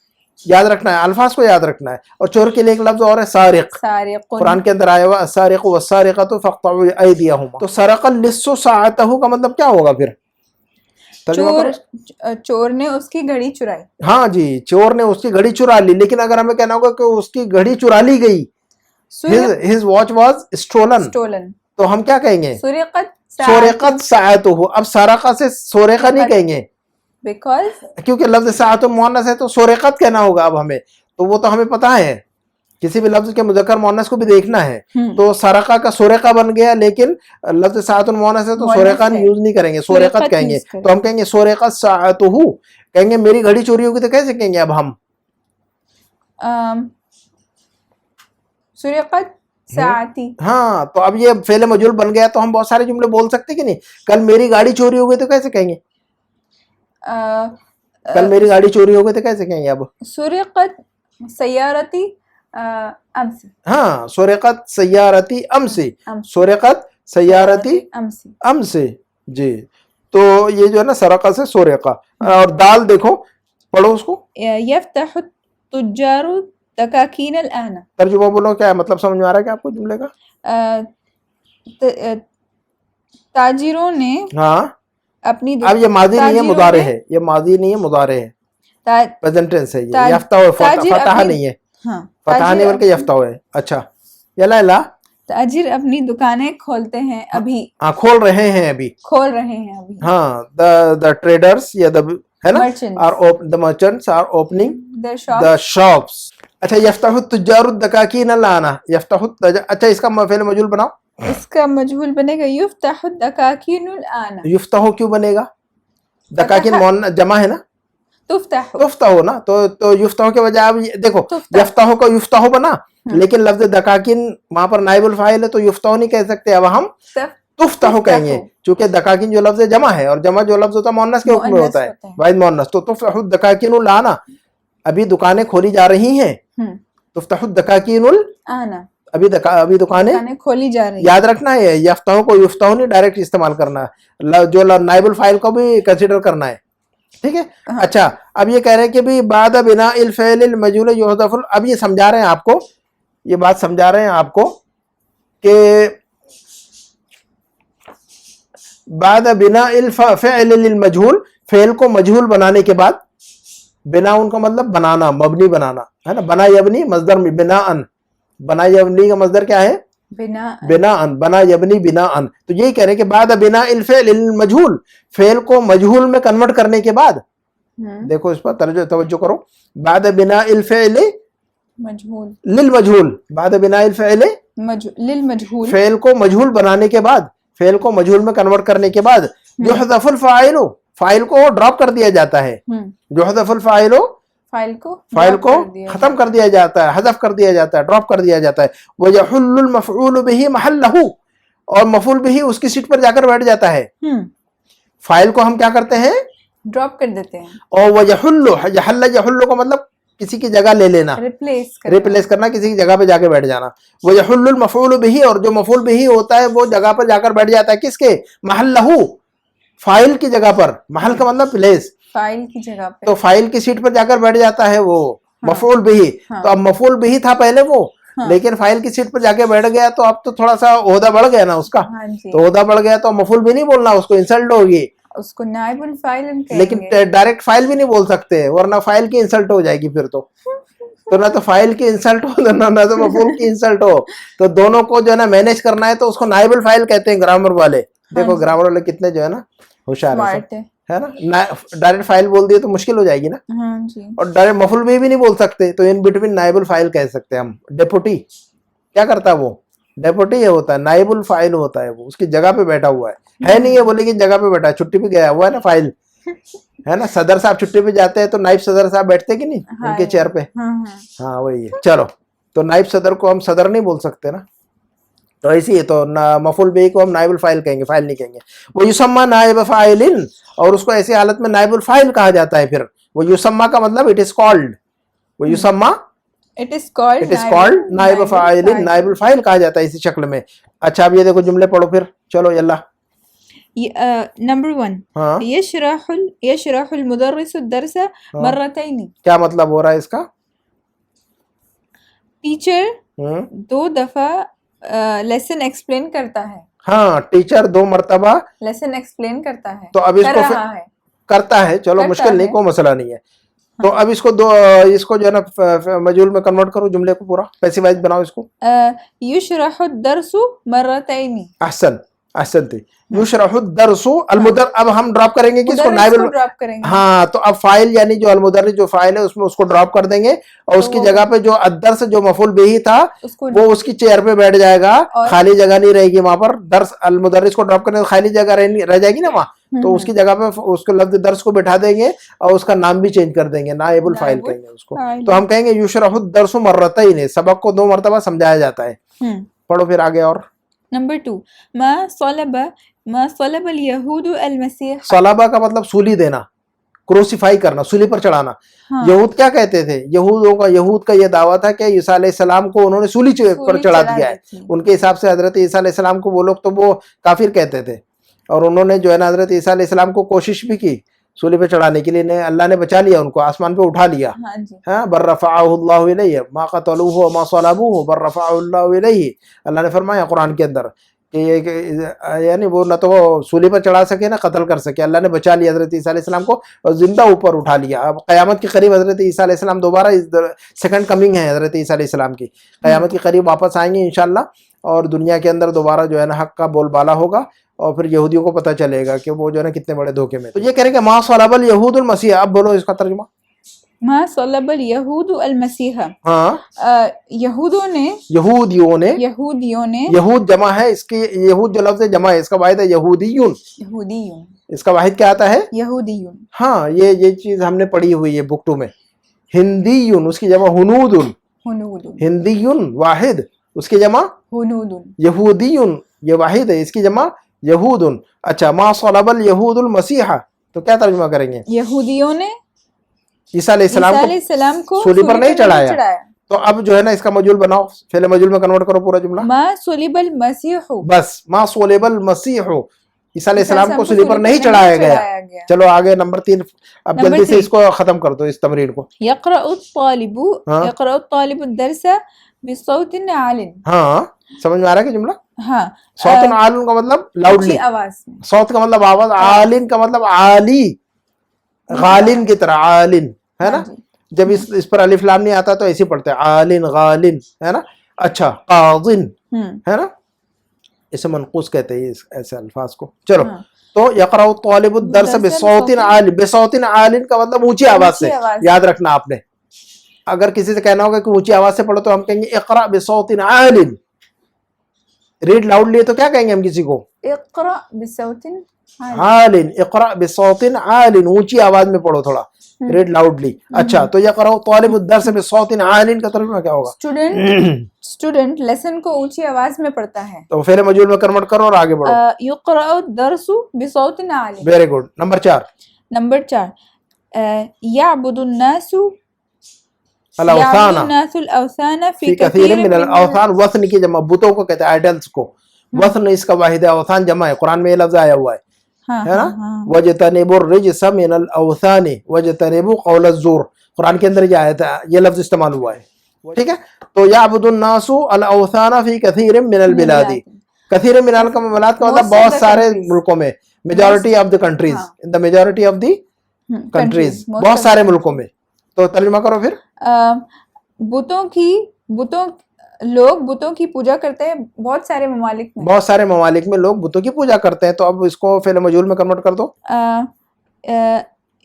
याद रखना है, अल्फाज को याद रखना है। और चोर के लिए एक लफ्ज और है सारिक, कुरान के अंदर आया हुआ सारिकु वस्सारिकतु फक़्तउ अयदियहुमा। तो सरकल लिस्सु साअतहु का मतलब क्या होगा फिर? चोर ने उसकी घड़ी चुराई। हाँ जी, चोर ने उसकी घड़ी चुरा ली, लेकिन अगर हमें कहना होगा कि उसकी घड़ी चुरा ली गई, his watch was stolen, तो हम क्या कहेंगे? सुरिकत साअतुहु। अब सरका से सोरेका नहीं कहेंगे, क्योंकि लफ्ज साअतु मुअन्नस है, तो सोरेकत कहना होगा अब हमें। तो वो तो हमें पता है, किसी भी लफ्ज के मुज़क्कर मुअन्नस को भी देखना है। तो सरका का सोरेका बन गया, लेकिन लफ्ज साअतुन मुअन्नस है तो सोरेका यूज नहीं करेंगे, सोरेकत कहेंगे। तो हम कहेंगे सोरेकत साअतुहु, कहेंगे मेरी घड़ी चोरी होगी, तो कैसे कहेंगे अब हम? सुरिकत साअती। हाँ, तो अब ये फेल मजूल बन गया, तो हम बहुत सारे जुमले बोल सकते कि नहीं? कल मेरी गाड़ी चोरी हो गई तो कैसे कहेंगे? कल मेरी गाड़ी चोरी हो गई तो कैसे कहेंगे अब? सुरिकत सय्यारती अमसी। हाँ, सुरिकत सय्यारती अमसी, सुरिकत सय्यारती अमसी जी। तो ये जो है ना सरका से सोरेका। और दाल देखो, पढ़ो उसको। यफ्तहु तुज्जारु दकाकीन अल-आना। तर्जुमा बोलो, क्या है मतलब, समझ में आ रहा है क्या आपको जुमले का? ताजिरों ने हाँ अपनी, अब ये माजी नहीं है मुदारे है, ये माजी नहीं है मुदारे है, प्रेजेंट टेंस है ये। यफ्ता हो, फतहा नहीं है। हाँ, फतहा नहीं बल्कि यफ्ता है। अच्छा, यला ताजिर अपनी दुकानें खोलते हैं अभी। हाँ, खोल रहे हैं अभी, खोल रहे हैं अभी। हाँ, द ट्रेडर्स या द है ना, the merchants are opening the shops. अच्छा, यफ्ताहु तुज्जारु दकाकीन अल-आना, यफ्ताहु, अच्छा इसका फेल मजूल बनाओ। इसका मजहूल बनेगा युफ्ताहु दकाकीनुल आना। युफ्ताहु क्यों बनेगा? दकाकीन मुअन्नस जमा है ना, तुफ्ताहु ना, तो युफ्ताहु के बजाय अब देखो, यफ्ताहु का युफ्ताहु बना, लेकिन लफ्ज दकाकीन वहां पर नाइबुल फाइल है, तो युफ्ताहु नहीं कह सकते, अब हम तुफ्ताहु कहेंगे, क्योंकि दकाकीन जो लफ्ज जमा है, और जमा जो लफ्ज होता है मुअन्नस के हुक्म में होता है, वाहिद मुअन्नस। तो तुफ्ताहु दकाकीनुल आना, अभी दुकानें खोली जा रही हैं। तुफ्ताहु दकाकीनुल आना, अभी दुकानें खोली जा रही है। याद रखना है, यफ्ताहु को युफ्ताहु नहीं डायरेक्ट इस्तेमाल करना है, जो नाइबुल फाइल को भी कंसीडर करना है, ठीक है। अच्छा, अब ये कह रहे हैं कि भी बाद बिना इल फ़इल मजूल युहज़फ़ुल, अब ये समझा रहे हैं आपको, ये बात समझा रहे हैं आपको कि बाद बिना इल फ़इल मजहूल, फेल को मजहूल बनाने के बाद, बिना उनका मतलब बनाना, मबनी बनाना है ना, बना यबनी मजदर में बिनाअन, बना यबनी का मजदर क्या है? बिनाअन, बना यबनी बिनाअन। तो यही कह रहे हैं कि बाद बिना इल फ़इल मजहूल, फेल को मजहूल में कन्वर्ट करने के बाद, देखो इस पर तवज्जो करो, बाद बिना इल फ़इल मजहूल लिल मजहूल, बाद बिना इल फ़इल लिल मजहूल, फेल को मजहूल बनाने के बाद, फेल को मजहूल में कन्वर्ट करने के बाद, युहज़फ़ुल फ़ाइल, फाइल को ड्रॉप कर दिया जाता है, युहज़फ़ुल फ़ाइल, फाइल को खत्म कर दिया जाता है, हज़फ कर दिया जाता है, ड्रॉप कर दिया जाता है। वयहुल्लुल मफ़ऊल बिही महल्लहु, और मफ़ऊल बिही उसकी सीट पर जाकर बैठ जाता है। फाइल को हम क्या करते हैं? ड्रॉप कर देते हैं। और वयहुल्लु, यहुल्लु का मतलब किसी की जगह ले लेना, रिप्लेस करना, किसी की जगह पे जाके बैठ जाना। वयहुल्लुल मफ़ऊल बिही, और जो मफ़ऊल बिही होता है वो जगह पर जाकर बैठ जाता है, किसके? महल्लहु, फाइल की जगह पर। महल का मतलब प्लेस, फाइल की जगह पे, तो फाइल की सीट पर जाकर बैठ जाता है वो मफूल बिही। तो अब मफूल बिही था पहले वो, लेकिन फाइल की सीट पर जाके बैठ गया, तो अब तो थोड़ा सा ओहदा बढ़ गया ना उसका। तो ओहदा बढ़ गया तो मफूल भी नहीं बोलना, उसको इंसल्ट होगी, اس کو نائب الفاعل کہیں لیکن گے. ڈائریکٹ فائل بھی نہیں بول سکتے ورنہ فائل کی انسلٹ ہو جائے گی پھر تو نہ تو فائل کی انسلٹ ہو نہ تو مفعول کی انسلٹ ہو. تو دونوں کو جو ہے نا مینج کرنا ہے تو اس کو نائب الفاعل کہتے ہیں گرامر والے. دیکھو گرامر والے کتنے جو ہے نا ہوشیار Smart ہے. ہے نا. ڈائریکٹ فائل بول دیے تو مشکل ہو جائے گی نا. ہاں جی. اور ڈائریکٹ مفعول بھی نہیں بول سکتے تو ان بٹوین نائب الفاعل کہہ سکتے ہیں ہم. ڈیپوٹی کیا کرتا ہے وہ؟ ڈیپوٹی یہ ہوتا ہے, نائب الفاعل ہوتا ہے, وہ اس کی جگہ پہ بیٹھا ہوا ہے نہیں ہے بولے کہ جگہ پہ بیٹھا ہے, چھٹی پہ گیا ہوا ہے نا فائل ہے نا. صدر صاحب چھٹی پہ جاتے ہیں تو نائب صدر صاحب بیٹھتے کہ نہیں ان کے چیئر پہ. ہاں وہی ہے. چلو تو نائب صدر کو ہم صدر نہیں بول سکتے نا, تو اسی ہے تو مفعول به کو ہم نائب الفاعل کہیں گے, فاعل نہیں کہیں گے. وہ یسمى نائب فاعل, اور اس کو ایسی حالت میں نائب الفاعل کہا جاتا ہے. پھر وہ یسمى کا مطلب اٹ از کالڈ, وہ یسمى It is called نائب فاعل, نائب الفاعل کہا جاتا ہے اسی شکل میں. اچھا اب یہ دیکھو جملے پڑھو پھر, چلو یلا. نمبر 1 ہاں يشرح المدرس الدرس مرتين. کیا مطلب ہو رہا ہے اس کا؟ ٹیچر 2 دفعہ لیسن ایکسپلین کرتا ہے. ہاں ٹیچر 2 مرتبہ لیسن ایکسپلین کرتا ہے, تو اب اس کو کرتا ہے. چلو مشکل نہیں, کوئی مسئلہ نہیں ہے. تو اب اس کو جو ہے نا مجہول میں کنورٹ کرو جملے کو پورا, پیسیوائز بناؤ اس کو. يشرح الدرس مرتين. احسن تھی. یشرح الدرس اب ہم ڈراپ کریں گے کہ اس کو نائب ڈراپ کریں گے. ہاں تو اب فائل یعنی جو المدرس جو فائل ہے اس میں اس کو ڈراپ کر دیں گے اور اس کی جگہ پہ جو الدرس جو مفعول به تھا وہ اس کی چیئر پہ بیٹھ جائے گا, خالی جگہ نہیں رہے گی وہاں پر. درس المدرس کو ڈراپ کرنے خالی جگہ رہ جائے گی نا وہاں, تو اس کی جگہ پہ اس کو لفظ درس کو بٹھا دیں گے اور اس کا نام بھی چینج کر دیں گے, نائب الفاعل کہیں گے اس کو. تو ہم کہیں گے یشرح الدرس مرتين, سبق کو 2 مرتبہ سمجھایا جاتا ہے. پڑھو پھر آگے. اور نمبر 2 ما صلب اليهود المسيح. صلبہ کا مطلب سولی دینا, کروسیفائی کرنا, سولی پر چڑھانا. یہود کیا کہتے تھے؟ یہود کا یہ دعویٰ تھا کہ عیسیٰ علیہ السلام کو انہوں نے سولی پر چڑھا دیا ہے. ان کے حساب سے حضرت عیسیٰ علیہ السلام کو وہ لوگ تو وہ کافر کہتے تھے, اور انہوں نے جو ہے نا حضرت عیسیٰ علیہ السلام کو کوشش بھی کی سولی پہ چڑھانے کے لیے. اللہ نے بچا لیا ان کو, آسمان پہ اٹھا لیا. ہاں بل رفعہ اللہ الیہ ما قتلوہ وما صلبوہ بل رفعہ اللہ الیہ. اللہ نے فرمایا قرآن کے اندر کہ یعنی وہ نہ تو سولی پر چڑھا سکے نہ قتل کر سکے, اللہ نے بچا لیا حضرت عیسیٰ علیہ السلام کو اور زندہ اوپر اٹھا لیا. اب قیامت کے قریب حضرت عیسیٰ علیہ السلام دوبارہ سیکنڈ کمنگ ہے حضرت عیسیٰ علیہ السلام کی. قیامت کے قریب واپس آئیں گے انشاءاللہ, اور دنیا کے اندر دوبارہ جو ہے نا حق کا بول بالا ہوگا, اور پھر یہودیوں کو پتہ چلے گا کہ وہ جو ہے نا کتنے بڑے دھوکے میں. تو یہ کہہ رہے کہ ما صلب الیہود المسیح. اب بولو اس کا ترجمہ. ما صلب الیہود المسیح. ہاں یہودیوں نے یہود جمع ہے اس کی, یہود جو لفظ جمع ہے اس کا واحد ہے یہودیون. اس کا واحد کیا آتا ہے؟ یہودیون. ہاں یہ چیز ہم نے پڑھی ہوئی ہے بک 2 میں. ہندیون اس کی جمع ہنودن. ہندیون واحد, اس کی جمع ہنودن. یہودیون یہ واحد ہے, اس کی جمع یہودن. اچھا ما صلب الیہود المسیح, تو کیا ترجمہ کریں گے؟ یہودیوں نے عیسیٰ علیہ السلام کو سولی پر نہیں چڑھایا. تو اب جو ہے نا اس کا مجہول بناؤ, فعل مجہول میں کنورٹ کرو پورا جملہ. ما صلب المسیح. بس ما صلب المسیح, عیسیٰ علیہ السلام کو سولی پر نہیں چڑھایا گیا. چلو آگے نمبر 3. اب جلدی سے اس کو ختم کر دو اس تمرین کو. یقرأ الطالب الدرس بصوت عال. ہاں سمجھ میں آ رہا ہے کہ جملہ؟ ہاں صوت عال کا مطلب لاؤڈلی, صوت کا مطلب آواز, عالن کا مطلب عالی, غالن کی طرح عالن ہے نا. جب اس پر الف لام نہیں آتا تو ایسے پڑھتے ہیں عالن غالن ہے نا. اچھا قاضن ہے نا, اسے منقوص کہتے ہیں ایسے الفاظ کو. چلو تو یقرأ الطالب الدرس بصوت عال, بصوت عال کا مطلب اونچی آواز سے. یاد رکھنا آپ نے, اگر کسی سے کہنا ہوگا کہ اونچی آواز سے پڑھو تو ہم کہیں گے اقرأ بصوت عال. ریڈ لاؤڈلی تو کیا کہیں گے ہم کسی کو؟ اقرأ بصوت عال. اقرأ بصوت عال, اونچی آواز میں پڑھو تھوڑا, ریڈ لاؤڈلی. اچھا تو یقرأ طالب الدرس بصوت عال کا ترجمہ کیا ہوگا؟ اسٹوڈنٹ لیسن کو اونچی آواز میں پڑھتا ہے. تو فعل مجہول میں کنورٹ کرو اور آگے بڑھو. یقرأ الدرس بصوت عال. Very good. نمبر 4 یعبد الناس الاوثان فی کثیر من الاوثان. وثن کی جمع بتوں کو کہتے ہیں, آئیڈلز کو. وثن اس کا واحد ہے, اوثان جمع ہے. قرآن میں یہ لفظ آیا ہوا ہے نا, وَجْتَنِبُوا الرِّجْسَ مِنَ الْأَوْثَانِ وَجْتَنِبُوا قَوْلَ الزُّورِ. قرآن کے اندر یہ آیت ہے, یہ لفظ استعمال ہوا ہے. ٹھیک ہے, تو یعبد الناس الاوثان فی کثیر من البلاد. کثیر من البلاد کا مطلب بہت سارے ملکوں میں, majority of the countries, हाँ. in the majority of the countries, most बहुत of सारे the मुल्कों में. तो तर्जुमा करो फिर. लोग बुतों की पूजा करते हैं बहुत सारे ममालिक में. बहुत सारे ममालिक में लोग बुतों की पूजा करते हैं. तो अब इसको फेल मजूल में कन्वर्ट कर दो.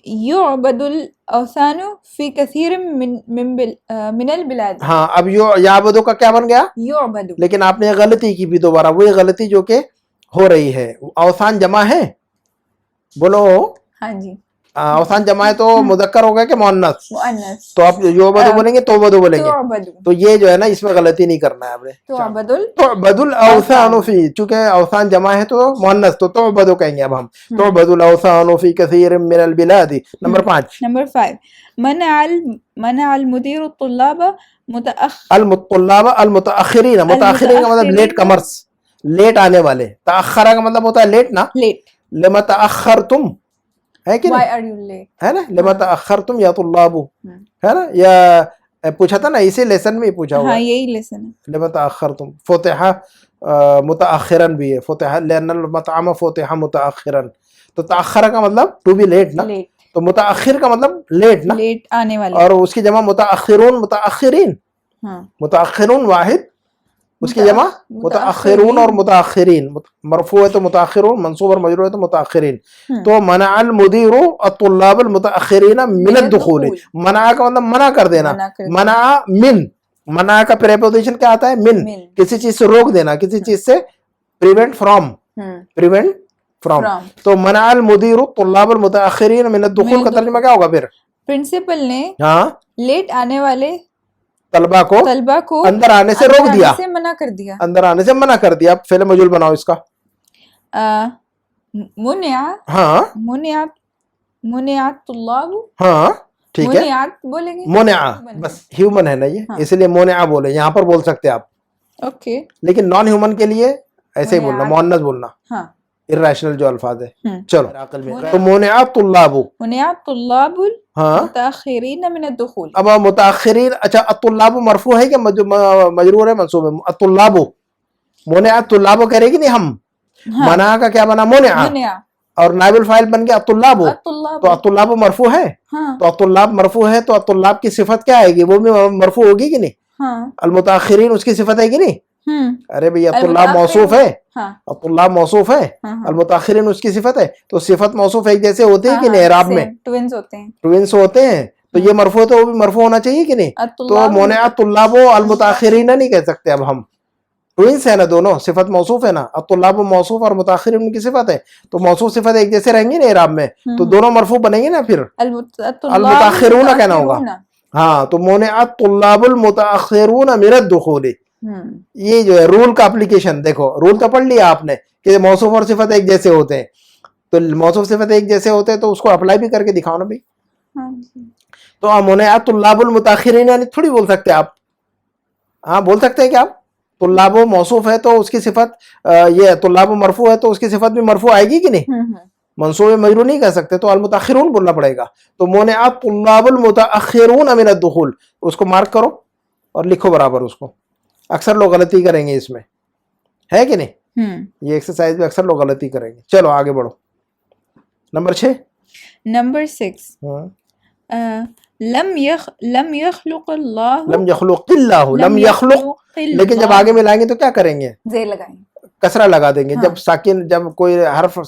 युअबदुल औसानु फी कसीर मिनल बिलाद. हाँ, अब याबदो का क्या बन गया? युअबदु. लेकिन आपने गलती की भी दोबारा, वही गलती जो कि हो रही है. औसान जमा है, बोलो. हाँ जी. औसान जमा है तो मुज़क्कर होगा कि मुअन्नस? मुअन्नस. तो आप योबदु बोलेंगे, तोबदु बोलेंगे. तुअबदु. तो ये जो है ना, इसमें गलती नहीं करना है आपने. तुअबदुल औसानु फी, चूंकि औसान जमा है तो मुअन्नस, तो तुअबदु कहेंगे अब हम. तुअबदुल औसानु फी कसीर मिनल बिलादी. नंबर 5. नंबर 5 मनअल मुदीर तुल्लाब अल मुतअखिरीन. मुतअखिरीन का मतलब लेट कमर्स, लेट आने वाले. तअखरा का मतलब होता है लेट ना. लेट. लिमा तअखरतुम है कि Why नहीं? are you late? है ना, लिमा तअखरतुम या तुल्लाबु, है ना. या पूछा था ना, इसी लेसन में ही पूछा हुआ हाँ, है. यही लेसन है. लिमा तअखरतुम. फुतिहा मुतअखिरन भी है. फुतिहा लिअन्नल मतअम फुतिहा मुतअखिरन. तो तअखरा का मतलब टू बी लेट ना. लेट. तो मुतअखिर का मतलब लेट ना. लेट आने वाले. और उसकी जमा मुतअखिरून मुतअखिरीन. हाँ. मुतअखिरून वाहिद, उसकी जमा मुतअखिरून और मुतअखिरीन. मरफू है तो मुतअखिरून, मंसूब और मजरूर है तो मुतअखिरीन. तो मनअल मुदीरु अत्तुल्लाब अल मुतअखिरीन मिन अद्दुखूल. मना का मतलब मना कर देना. मना मिन, मना का प्रीपोजिशन क्या आता है? मिन. किसी चीज से रोक देना, किसी चीज से प्रिवेंट फ्रॉम. Prevent from. तो मनअल मुदीरु अत्तुल्लाब अल मुतअखिरीन मिन अद्दुखूल का तर्जुमा क्या होगा फिर? प्रिंसिपल ने हाँ, लेट आने वाले तलबा को अंदर आने से रोक दिया, से मना कर दिया. अंदर आने से मना कर दिया. फेल मजूल बनाओ इसका. मुनिया. हाँ, मुनियात तुल्लाब. हाँ ठीक है. मुनियात बोलेंगे. मोनिया, बस ह्यूमन है ना ये, इसलिए मोनिया बोले. यहाँ पर बोल सकते हैं आप. ओके. लेकिन नॉन ह्यूमन के लिए ऐसे ही बोलना, मुअन्नस बोलना. हाँ. इर्रेशनल जो अल्फाज है. चलो तो मोनियात तुल्लाबु. मुनियात तुल्लाबुल हाँ, मुतअखिरीन मिन अद्दुखूल. अब मुतअखिरीन. अच्छा, अत्तुल्लाबु मरफू है कि मजरूर है, मंसूब है? अत्तुल्लाबु. मोनियात तुल्लाबु करेगी नहीं हम. मना का क्या बना? मोनिया. और नाइबुल फाइल बन गया अत्तुल्लाबु. तो अत्तुल्लाबु मरफू है. तो अत्तुल्लाब मरफू है तो अत्तुल्लाब की सिफत क्या आएगी? वो भी मरफू होगी कि नहीं? अल मुतअखिरीन उसकी सिफत है कि नहीं? अरे भैया, अत्तुल्लाब मौसूफ है. अत्तुल्लाब मौसूफ है. अल मुतअखिरीन उसकी सिफत है. तो सिफत मौसूफ एक जैसे होते हैं कि नहीं? इराब में ट्विंस होते हैं. ट्विंस होते हैं. तो ये मरफू है तो वो भी मरफू होना चाहिए कि नहीं? तो मोनियात तुल्लाबु अल मुतअखिरीन नहीं कह सकते अब हम. ट्विंस है ना दोनों, सिफत मौसूफ है ना. अत्तुल्लाबु मौसूफ और मुतअखिरीन उनकी सिफत है. तो मौसूफ सिफत एक जैसे रहेंगी ना इराब में, तो दोनों मरफू बनेंगे ना. फिर अल मुतअखिरून कहना होगा. हाँ, तो मोनियात तुल्लाबुल मुतअखिरून मिन अद्दुखूल. ये जो है रूल का एप्लीकेशन. देखो, रूल तो पढ़ लिया आपने कि मौसूफ और सिफत एक जैसे होते हैं. तो मौसूफ सिफत एक जैसे होते हैं तो उसको अप्लाई भी करके दिखाओ ना भाई. तो मोनियात तुल्लाबुल मुतअखिरीन यानी थोड़ी बोल सकते आप. हाँ, बोल सकते हैं क्या आप? तुल्लाबु मौसूफ है तो उसकी सिफत, ये तुल्लाबु मरफू है तो उसकी सिफत भी मरफू आएगी कि नहीं? मंसूब मजरूर नहीं कह सकते, तो अल मुतअखिरून बोलना पड़ेगा. तो मोनियात तुल्लाबुल मुतअखिरून मिन अद्दुखूल, उसको मार्क करो और लिखो बराबर उसको. अक्सर लोग गलती करेंगे इसमें, है कि नहीं? ये एक्सरसाइज में अक्सर लोग गलती करेंगे. चलो आगे बढ़ो. नंबर 6. नंबर 6 लम यखलुक़िल्लाहु. लम यखलुक़िल्लाहु. लम यखलुक़, लेकिन जब आगे मिलाएंगे तो क्या करेंगे? जे लगाएंगे, कसरा लगा देंगे. जब साकिन, जब कोई हर्फ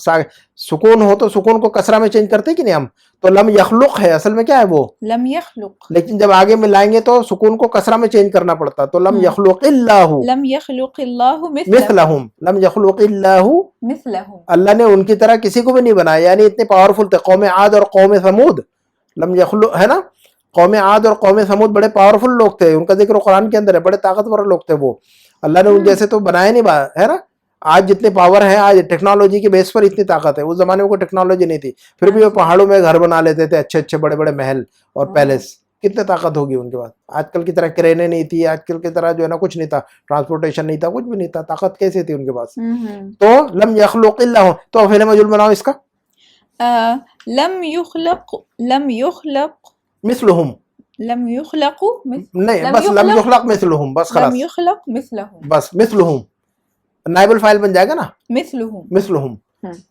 सुकून हो तो सुकून को कसरा में चेंज करते कि नहीं हम? तो लम यखलुक़ है, असल में क्या है वो? लम यखलुक़. लेकिन जब आगे मिलाएंगे तो सुकून को कसरा में चेंज करना पड़ता. तो लम यखलुक़िल्लाहु. लम यखलुक़िल्लाहु मिस्लहुम. लम यखलुक़िल्लाहु मिस्लहुम. अल्लाह ने उनकी तरह किसी को भी नहीं बनाया. यानी इतने पावरफुल थे कौम आद और कौम समूद. लम यखलुक़ है ना, कौम आद और कौम समूद बड़े पावरफुल लोग थे. उनका जिक्र कुरान के अंदर है. बड़े ताकतवर लोग थे वो. अल्लाह ने उन जैसे तो बनाया नहीं, है ना. आज जितने पावर है, आज टेक्नोलॉजी की बेस पर इतनी ताकत है. उस जमाने में कोई टेक्नोलॉजी नहीं थी, फिर भी वो पहाड़ों में घर बना लेते थे, अच्छे अच्छे बड़े बड़े महल और पैलेस. कितने ताकत होगी उनके पास. आजकल की तरह क्रेनें नहीं थी, आजकल की तरह जो है ना कुछ नहीं था, ट्रांसपोर्टेशन नहीं था, कुछ भी नहीं था. ताकत कैसे थी उनके पास? तो लम यखलुक़िल्लाहु. तो फिर मजूल बनाओ इसका. लम युखलक मिस्लुहुम. लम युखलकु नहीं, बस लम युखलक मिस्लुहुम, बस खलास. लम युखलक मिस्लहुम. बस मिस्लुहुम नाइबुल फाइल बन जाएगा ना. मिस्लुहुम. मिस्लुहुम.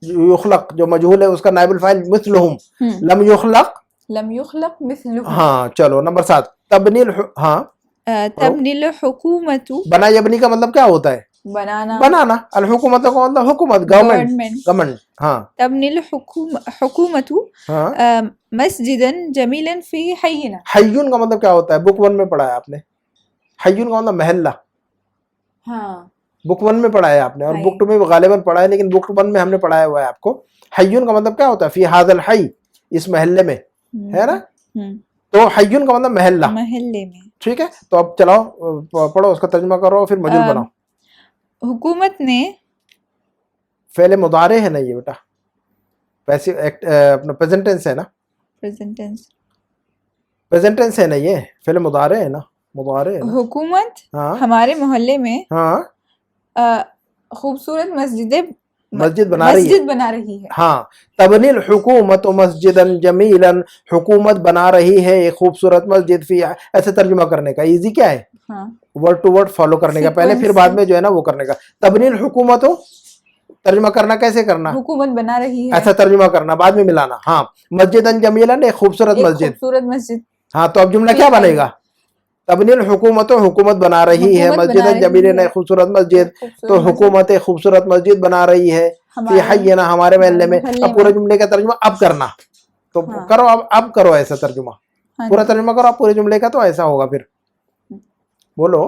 युखलक जो मजहूल है उसका नाइबुल फाइल मिस्लुहुम, लम युखलक, लम युखलक मिस्लुहुम। हाँ चलो नंबर 7 तबनील, हाँ तबनील हुकूमतु, बना यबनी का मतलब क्या होता है? बनाना, बनाना। अल हुकूमत का मतलब हुकूमत, गवर्नमेंट, गवर्नमेंट। गवर्नमेंट, हाँ तबनील हुकूमतु हाँ। मस्जिदन जमीलन फी हय्यिना। हय्युन का मतलब क्या होता है? बुक 1 में पढ़ा है आपने। हय्युन का मतलब महल्ला, हाँ बुक 1 में पढ़ा है आपने, और हय। बुक 2 में गालिबन पढ़ा है, लेकिन बुक 1 में हमने पढ़ाया हुआ है आपको। हय्युन का मतलब क्या होता है? फी हादल हय, इस महल्ले में, है ना? तो हय्युन का मतलब महल्ला, महल्ले में। ठीक है। तो अब चलाओ पढ़ो, उसका तर्जुमा करो, फिर मजूल बनाओ। हुकूमत ने, फेले मुदारे है ना ये बेटा, वैसे अपना प्रेजेंट टेंस है ना, प्रेजेंट टेंस, प्रेजेंट टेंस है ना ये, फेले मुदारे है ना, मुदारे है ना। हुकूमत हाँ हमारे मोहल्ले में हाँ खूबसूरत मस्जिद बना रही है। बना रही है। हाँ, तबनील हुकूमत मस्जिदन जमीलन, हुकूमत बना रही है एक खूबसूरत मस्जिद। फी, ऐसे तर्जुमा करने का इजी क्या है? हाँ वर्ड टू वर्ड फॉलो करने का, पहले फिर बाद में जो है ना वो करने का। तबनील हुकूमत हो, तर्जुमा करना कैसे करना? हुकूमत बना रही है, ऐसा तर्जुमा करना, बाद में मिलाना। हाँ, मस्जिदन जमीलन एक खूबसूरत मस्जिद। खूबसूरत मस्जिद। हाँ, तो अब जुमला क्या बनेगा? तबनील हुकूमत, हुकूमत बना रही है, मस्जिदन जमीलन एक खूबसूरत मस्जिद, तो हुकूमत एक खूबसूरत मस्जिद बना रही है फी हय्यिना, हमारे महल्ले में। अब पूरे जुमले का तर्जुमा अब करना, तो करो अब करो ऐसा तर्जुमा, पूरा तर्जुमा करो आप पूरे जुमले का, तो ऐसा होगा। फिर बोलो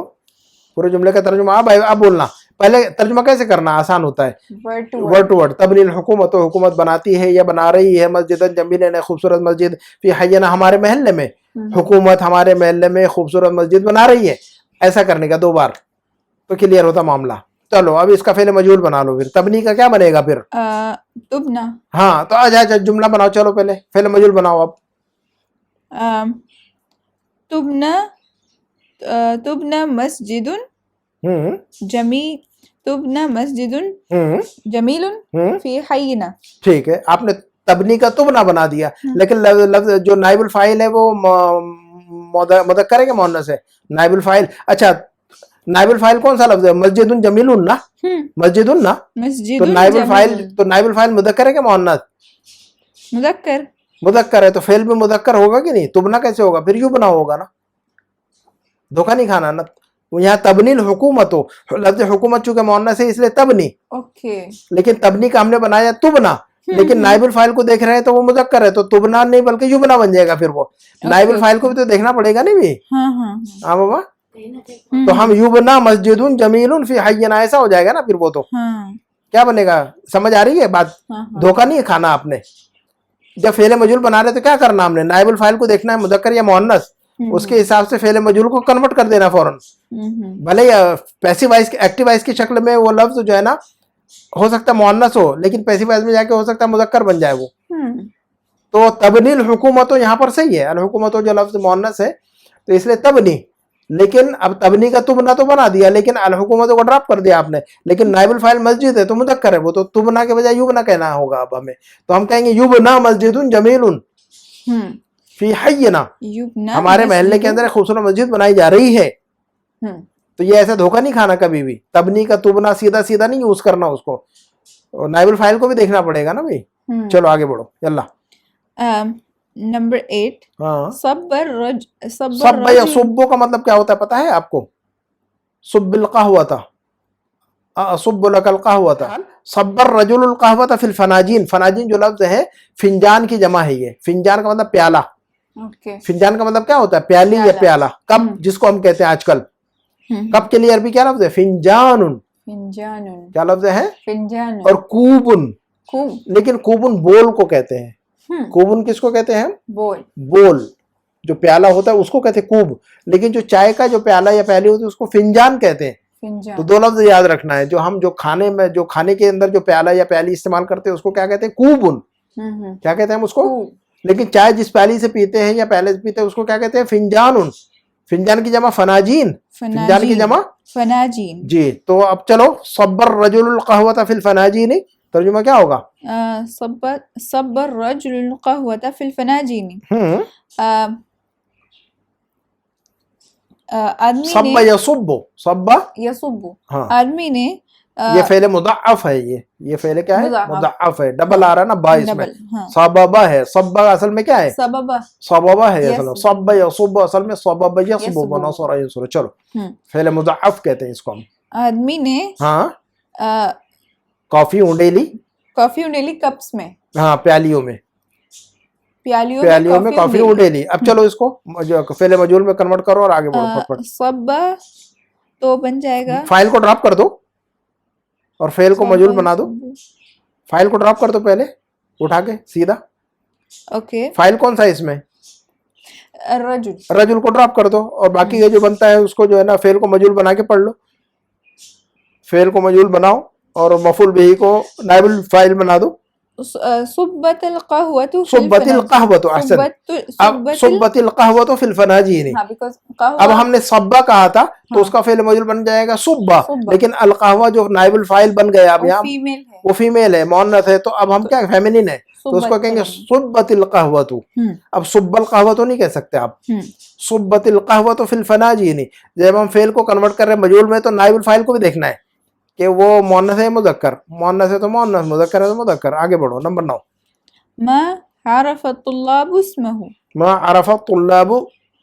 पूरे जुमले का तर्जुमा अब बोलना। पहले तर्जुमा कैसे करना आसान होता है, वर्ड टू वर्ड। तबनील हुकूमत, हुकूमत बनाती है या बना रही है, मस्जिदन जमीलन खूबसूरत मस्जिद, फी हय्यिना हमारे महल्ले में, हुकूमत हमारे महल्ले में खूबसूरत मस्जिद बना रही है। ऐसा करने का 2 बार, तो क्लियर होता मामला। चलो अब इसका फेले मजहूल बना लो। फिर तबनी का क्या बनेगा फिर? तुबना। हाँ, तो आ जुमला बनाओ, चलो पहले फेले मजहूल बनाओ अब। तुबना, तुबना मस्जिदुन तुबना मस्जिदुन जमीलुन फी हय्यिना। ठीक है, आपने तबनी का तुबना बना दिया, लेकिन लफ्ज जो नाइबुल फाइल है वो मुदक्कर है कि मुअन्नस है? नाइबुल फाइल। अच्छा, नाइबुल फाइल कौन सा लफ्ज है? मस्जिदुन जमीलुन ना, मस्जिदुन ना, तो नाइबुल फाइल मुदक्कर है कि मुअन्नस? मुदक्कर। मुदक्कर है, तो फेल भी मुदक्कर होगा कि नहीं? तुबना कैसे होगा? फिर यूं बना होगा ना, धोखा नहीं खाना ना। यहाँ तबनील हुकूमत हो, लफ्ज हुकूमत चूंकि मुअन्नस है इसलिए तबनी, ओके, लेकिन तबनी का हमने बनाया तुबना, लेकिन नाइबुल फाइल को देख रहे हैं तो वो मुदक्कर है, तो तुबना नहीं बल्कि युबना बन जाएगा। फिर वो नाइबुल फाइल को भी तो देखना पड़ेगा नहीं भी। हाँ बाबा, तो हम युबना मस्जिदुन जमीलुन फी हय्यिना ऐसा हो जाएगा ना फिर वो, तो क्या बनेगा? समझ आ रही है बात? धोखा नहीं खाना आपने। जब फेले मजहूल बना रहे तो क्या करना हमने? नाइबुल फाइल को देखना है मुदक्कर या मुअन्नस, उसके हिसाब से फेले मजहूल को कन्वर्ट कर देना फौरन। भले पैसिव वॉइस एक्टिव वॉइस की शक्ल में वो लफ्ज जो है ना हो सकता है मुअन्नस हो, लेकिन पैसिव वॉइस में जाके हो सकता है मुदक्कर बन जाए वो। तो तबनील हुकूमत यहाँ पर सही है, अल हुकूमत जो लफ्ज मुअन्नस है तो इसलिए तबनी, लेकिन अब तबनी का तुबना तो बना दिया, लेकिन अल हुकूमत को ड्रॉप कर दिया आपने। लेकिन नाइबुल फाइल मस्जिद है तो मुदक्कर है वो, तो तुबना के बजाय युबना कहना होगा अब हमें। तो हम कहेंगे युबना मस्जिदुन जमीलुन फी हय्यिना, हमारे महल्ले के अंदर एक खूबसूरत मस्जिद बनाई जा रही है। तो ये ऐसा धोखा नहीं खाना कभी भी। तबनी का तुबना सीधा सीधा नहीं यूज करना उसको, नाइबुल फाइल को भी देखना पड़ेगा ना भाई। चलो आगे बढ़ो, यल्ला। नंबर 8, हाँ, सब्ब या सुब्बो का मतलब क्या होता है पता है आपको? सुब्बिल कहवता, सुब्बु लकल कहवता, सब्बर रजुलुल कहवता फिल फनाजीन। फनाजीन जो लफ्ज है फिंजान की जमा है ये। फिंजान का मतलब प्याला। फिंजान का मतलब क्या होता है? प्याली या प्याला। कप जिसको हम कहते हैं आजकल, कप के लिए अरबी क्या लफ्ज है? फिंजानुन। क्या लफ्ज है? फिंजानुन। और कूबुन, लेकिन कूबुन बोल को कहते हैं। कूबुन किसको कहते हैं? बोल जो प्याला होता है उसको कहते हैं कूब, लेकिन जो चाय का जो प्याला या प्याली होती है उसको फिंजान कहते हैं। तो 2 लफ्ज याद रखना है। जो हम जो खाने के अंदर जो प्याला या प्याली इस्तेमाल करते हैं उसको क्या कहते हैं? कूबुन। क्या कहते हैं हम उसको? लेकिन चाय जिस प्याली से पीते हैं या प्याले से पीते हैं उसको क्या कहते हैं? फिंजानुन। फिंजान की जमा फनाजीन, फिंजान की जमा फनाजीन जी। तो अब चलो, सब्बर रजुलुल कहवता फिल फनाजीन, तर्जुमा क्या होगा? सब्बर रजुलुल कहवता फिल फनाजीन। आदमी सब्बा यसुब्बु, सब्बा यसुब्बु, हाँ, आदमी ने یہ فعل مضاعف ہے، یہ فعل کیا ہے؟ مضاعف. مضاعف ہے، ڈبل آ رہا ہے نا با اس میں. ڈبل. ہاں سببہ ہے، سببہ اصل میں کیا ہے؟ سببہ. سببہ ہے Yes. اصل میں، سببہ یصب اصل میں سببہ یصب یصب. نصر ینصر. چلو ہم. فعل مضاعف کہتے ہیں اس کو ہم. آدمی نے ہاں آ، کافی اونڈیلی، کافی اونڈیلی کپس میں، ہاں پیالیوں میں، پیالیوں پیالیوں میں کافی اونڈیلی. اونڈیلی. اب چلو اس کو فعل مجہول میں کنورٹ کرو اور آگے بڑھو پٹ پٹ. صبا تو بن جائے گا فائل کو ڈراپ کر دو اور فعل کو مجہول بنا دو. فائل کو ڈراپ کر دو پہلے اٹھا کے سیدھا. اوکے. فائل کون سا ہے اس میں؟ رجل. رجل کو ڈراپ کر دو اور باقی یہ جو بنتا ہے اس کو جو ہے نا فعل کو مجہول بنا کے پڑھ لو. فعل کو مجہول بناؤ اور مفعول بہ کو نائب الفاعل بنا دو. صبت القهوة في صبت القهوة احسن. اب صبت القهوة في الفناجين. ہاں بیکاز اب ہم نے صبا کہا تھا تو اس کا فعل مجہول بن جائے گا صبا، لیکن القهوة جو نائب الفاعل بن گیا اب یہاں فیمیل ہے، وہ فیمیل ہے، مؤنث ہے، تو اب ہم کیا فیمنین ہے تو اس کو کہیں گے صبت القهوة. اب صب القهوة نہیں کہہ سکتے آپ، صبت القهوة في الفناجين. جب ہم فعل کو کنورٹ کر رہے ہیں مجہول میں تو نائب الفاعل کو بھی دیکھنا ہے کہ وہ مؤنث ہے مذکر، مؤنث ہے تو مؤنث، مذکر ہے تو مذکر. آگے بڑھو نمبر 9. ما عرف الطلاب اسمه. ما عرف الطلاب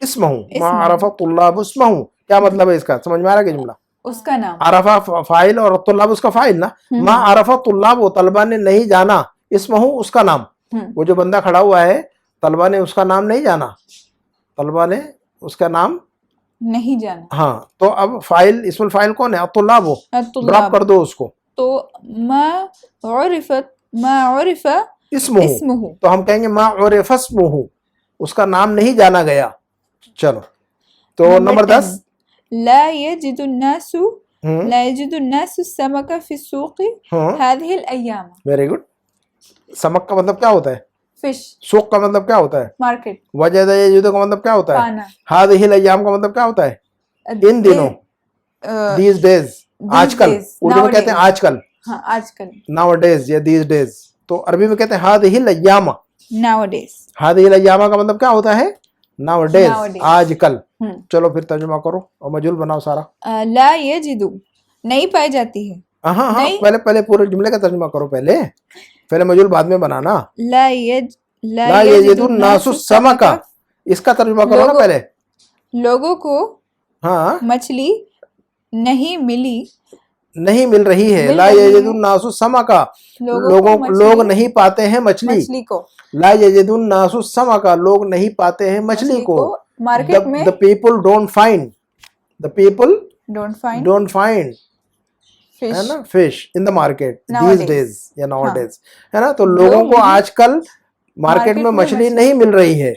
اسمه. ما عرف الطلاب اسمه کیا مطلب ہے اس کا؟ سمجھ میں آ رہا ہے کہ جملہ؟ اس کا نام. عرف فاعل اور طلاب اس کا فاعل نا. ما عرف الطلاب وہ طلبہ نے نہیں جانا، اسمہ اس کا نام. وہ جو بندہ کھڑا ہوا ہے طلبہ نے اس کا نام نہیں جانا، طلبہ نے اس کا نام نہیں جانا. ہاں تو اب فاعل اسم الفاعل کون ہے؟ الطلاب. ڈراپ کر دو اس کو. تو ما عرف اسمہ تو ہم کہیں گے ما عرف اسمہ، اس کا نام نہیں جانا گیا. چلو تو نمبر 10. لا يجد الناس السمك في السوق هذه الأيام. Very good. سمک کا مطلب کیا ہوتا ہے؟ فش. سوق کا مطلب کیا ہوتا ہے؟ مارکیٹ. وجد یجد کا مطلب کیا ہوتا ہے؟ پانا. هذه الايام کا مطلب کیا ہوتا ہے؟ ان دنوں. these days آج کل. اردو میں کہتے ہیں آج کل. ہاں آج کل. nowadays یا these days. تو عربی میں کہتے ہیں هذه الايام. nowadays. هذه الايام کا مطلب کیا ہوتا ہے؟ nowadays آج کل. چلو پھر ترجمہ کرو اور مجہول بناؤ سارا. لا یجد نہیں پائی جاتی ہے. ہاں ہاں پہلے پورے جملے کا ترجمہ کرو پہلے، پہلے مجہول بعد میں بنانا. لا یجد الناس السمک، اس کا ترجمہ کرو نا پہلے. لوگوں کو ہاں مچھلی نہیں مل رہی ہے. لا یجد الناس السمک، لوگ نہیں پاتے ہیں مچھلی کو. لا یجد الناس السمک، لوگ نہیں پاتے ہیں مچھلی کو. مارکیٹ میں. the people don't find ہے نا fish in the market these days یا nowadays ہے نا. تو لوگوں کو آج کل مارکیٹ میں مچھلی نہیں مل رہی ہے.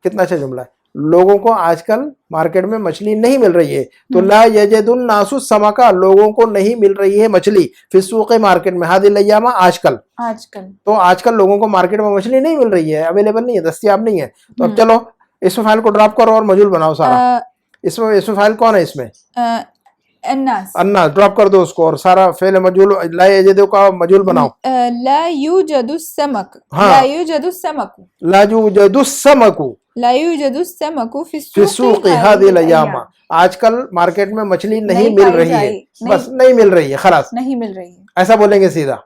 کتنا اچھا جملہ ہے. لوگوں کو آج کل مارکیٹ میں مچھلی نہیں مل رہی ہے. تو لا یجد الناس السمک، لوگوں کو نہیں مل رہی ہے مچھلی. فی السوق مارکیٹ میں. هذه الايام آج کل. تو آج کل لوگوں کو مارکیٹ میں مچھلی نہیں مل رہی ہے، اویلیبل نہیں ہے، دستیاب نہیں ہے. تو اب چلو اسم فاعل کو ڈراپ کرو اور مجہول بناؤ سارا. اسم فاعل کون ہے اس میں؟ الناس. ڈراپ کر دو اس کو اور سارا فعل مجہول لا یجد کا مجہول بناؤ. لا یوجد السمک. لا یوجد السمک. لا یوجد السمک. لا یوجد السمک فی السوق هذه الايام. آج کل مارکیٹ میں مچھلی نہیں مل رہی ہے، بس نہیں مل رہی ہے، خلاص نہیں مل رہی ہے. ایسا بولیں گے سیدھا.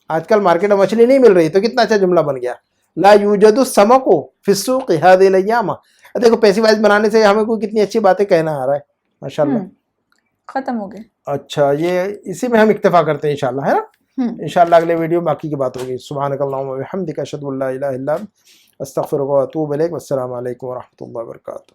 آج کل مارکیٹ میں مچھلی نہیں مل رہی. تو کتنا اچھا جملہ بن گیا. لا یوجد السمک فی السوق هذه الايام. دیکھو پیسیوائز بنانے سے ہمیں کوئی کتنی اچھی باتیں کہنا آ رہا ہے. ماشاءاللہ ختم ہو گئے. اچھا یہ اسی میں ہم اکتفا کرتے ہیں انشاءاللہ، ہے نا. انشاءاللہ اگلے ویڈیو باقی کی بات ہوگی. سبحانک اللہم و بحمدک اشہد ان لا الہ الا انت استغفرک و اتوب الیک. والسلام علیکم ورحمۃ اللہ وبرکاتہ.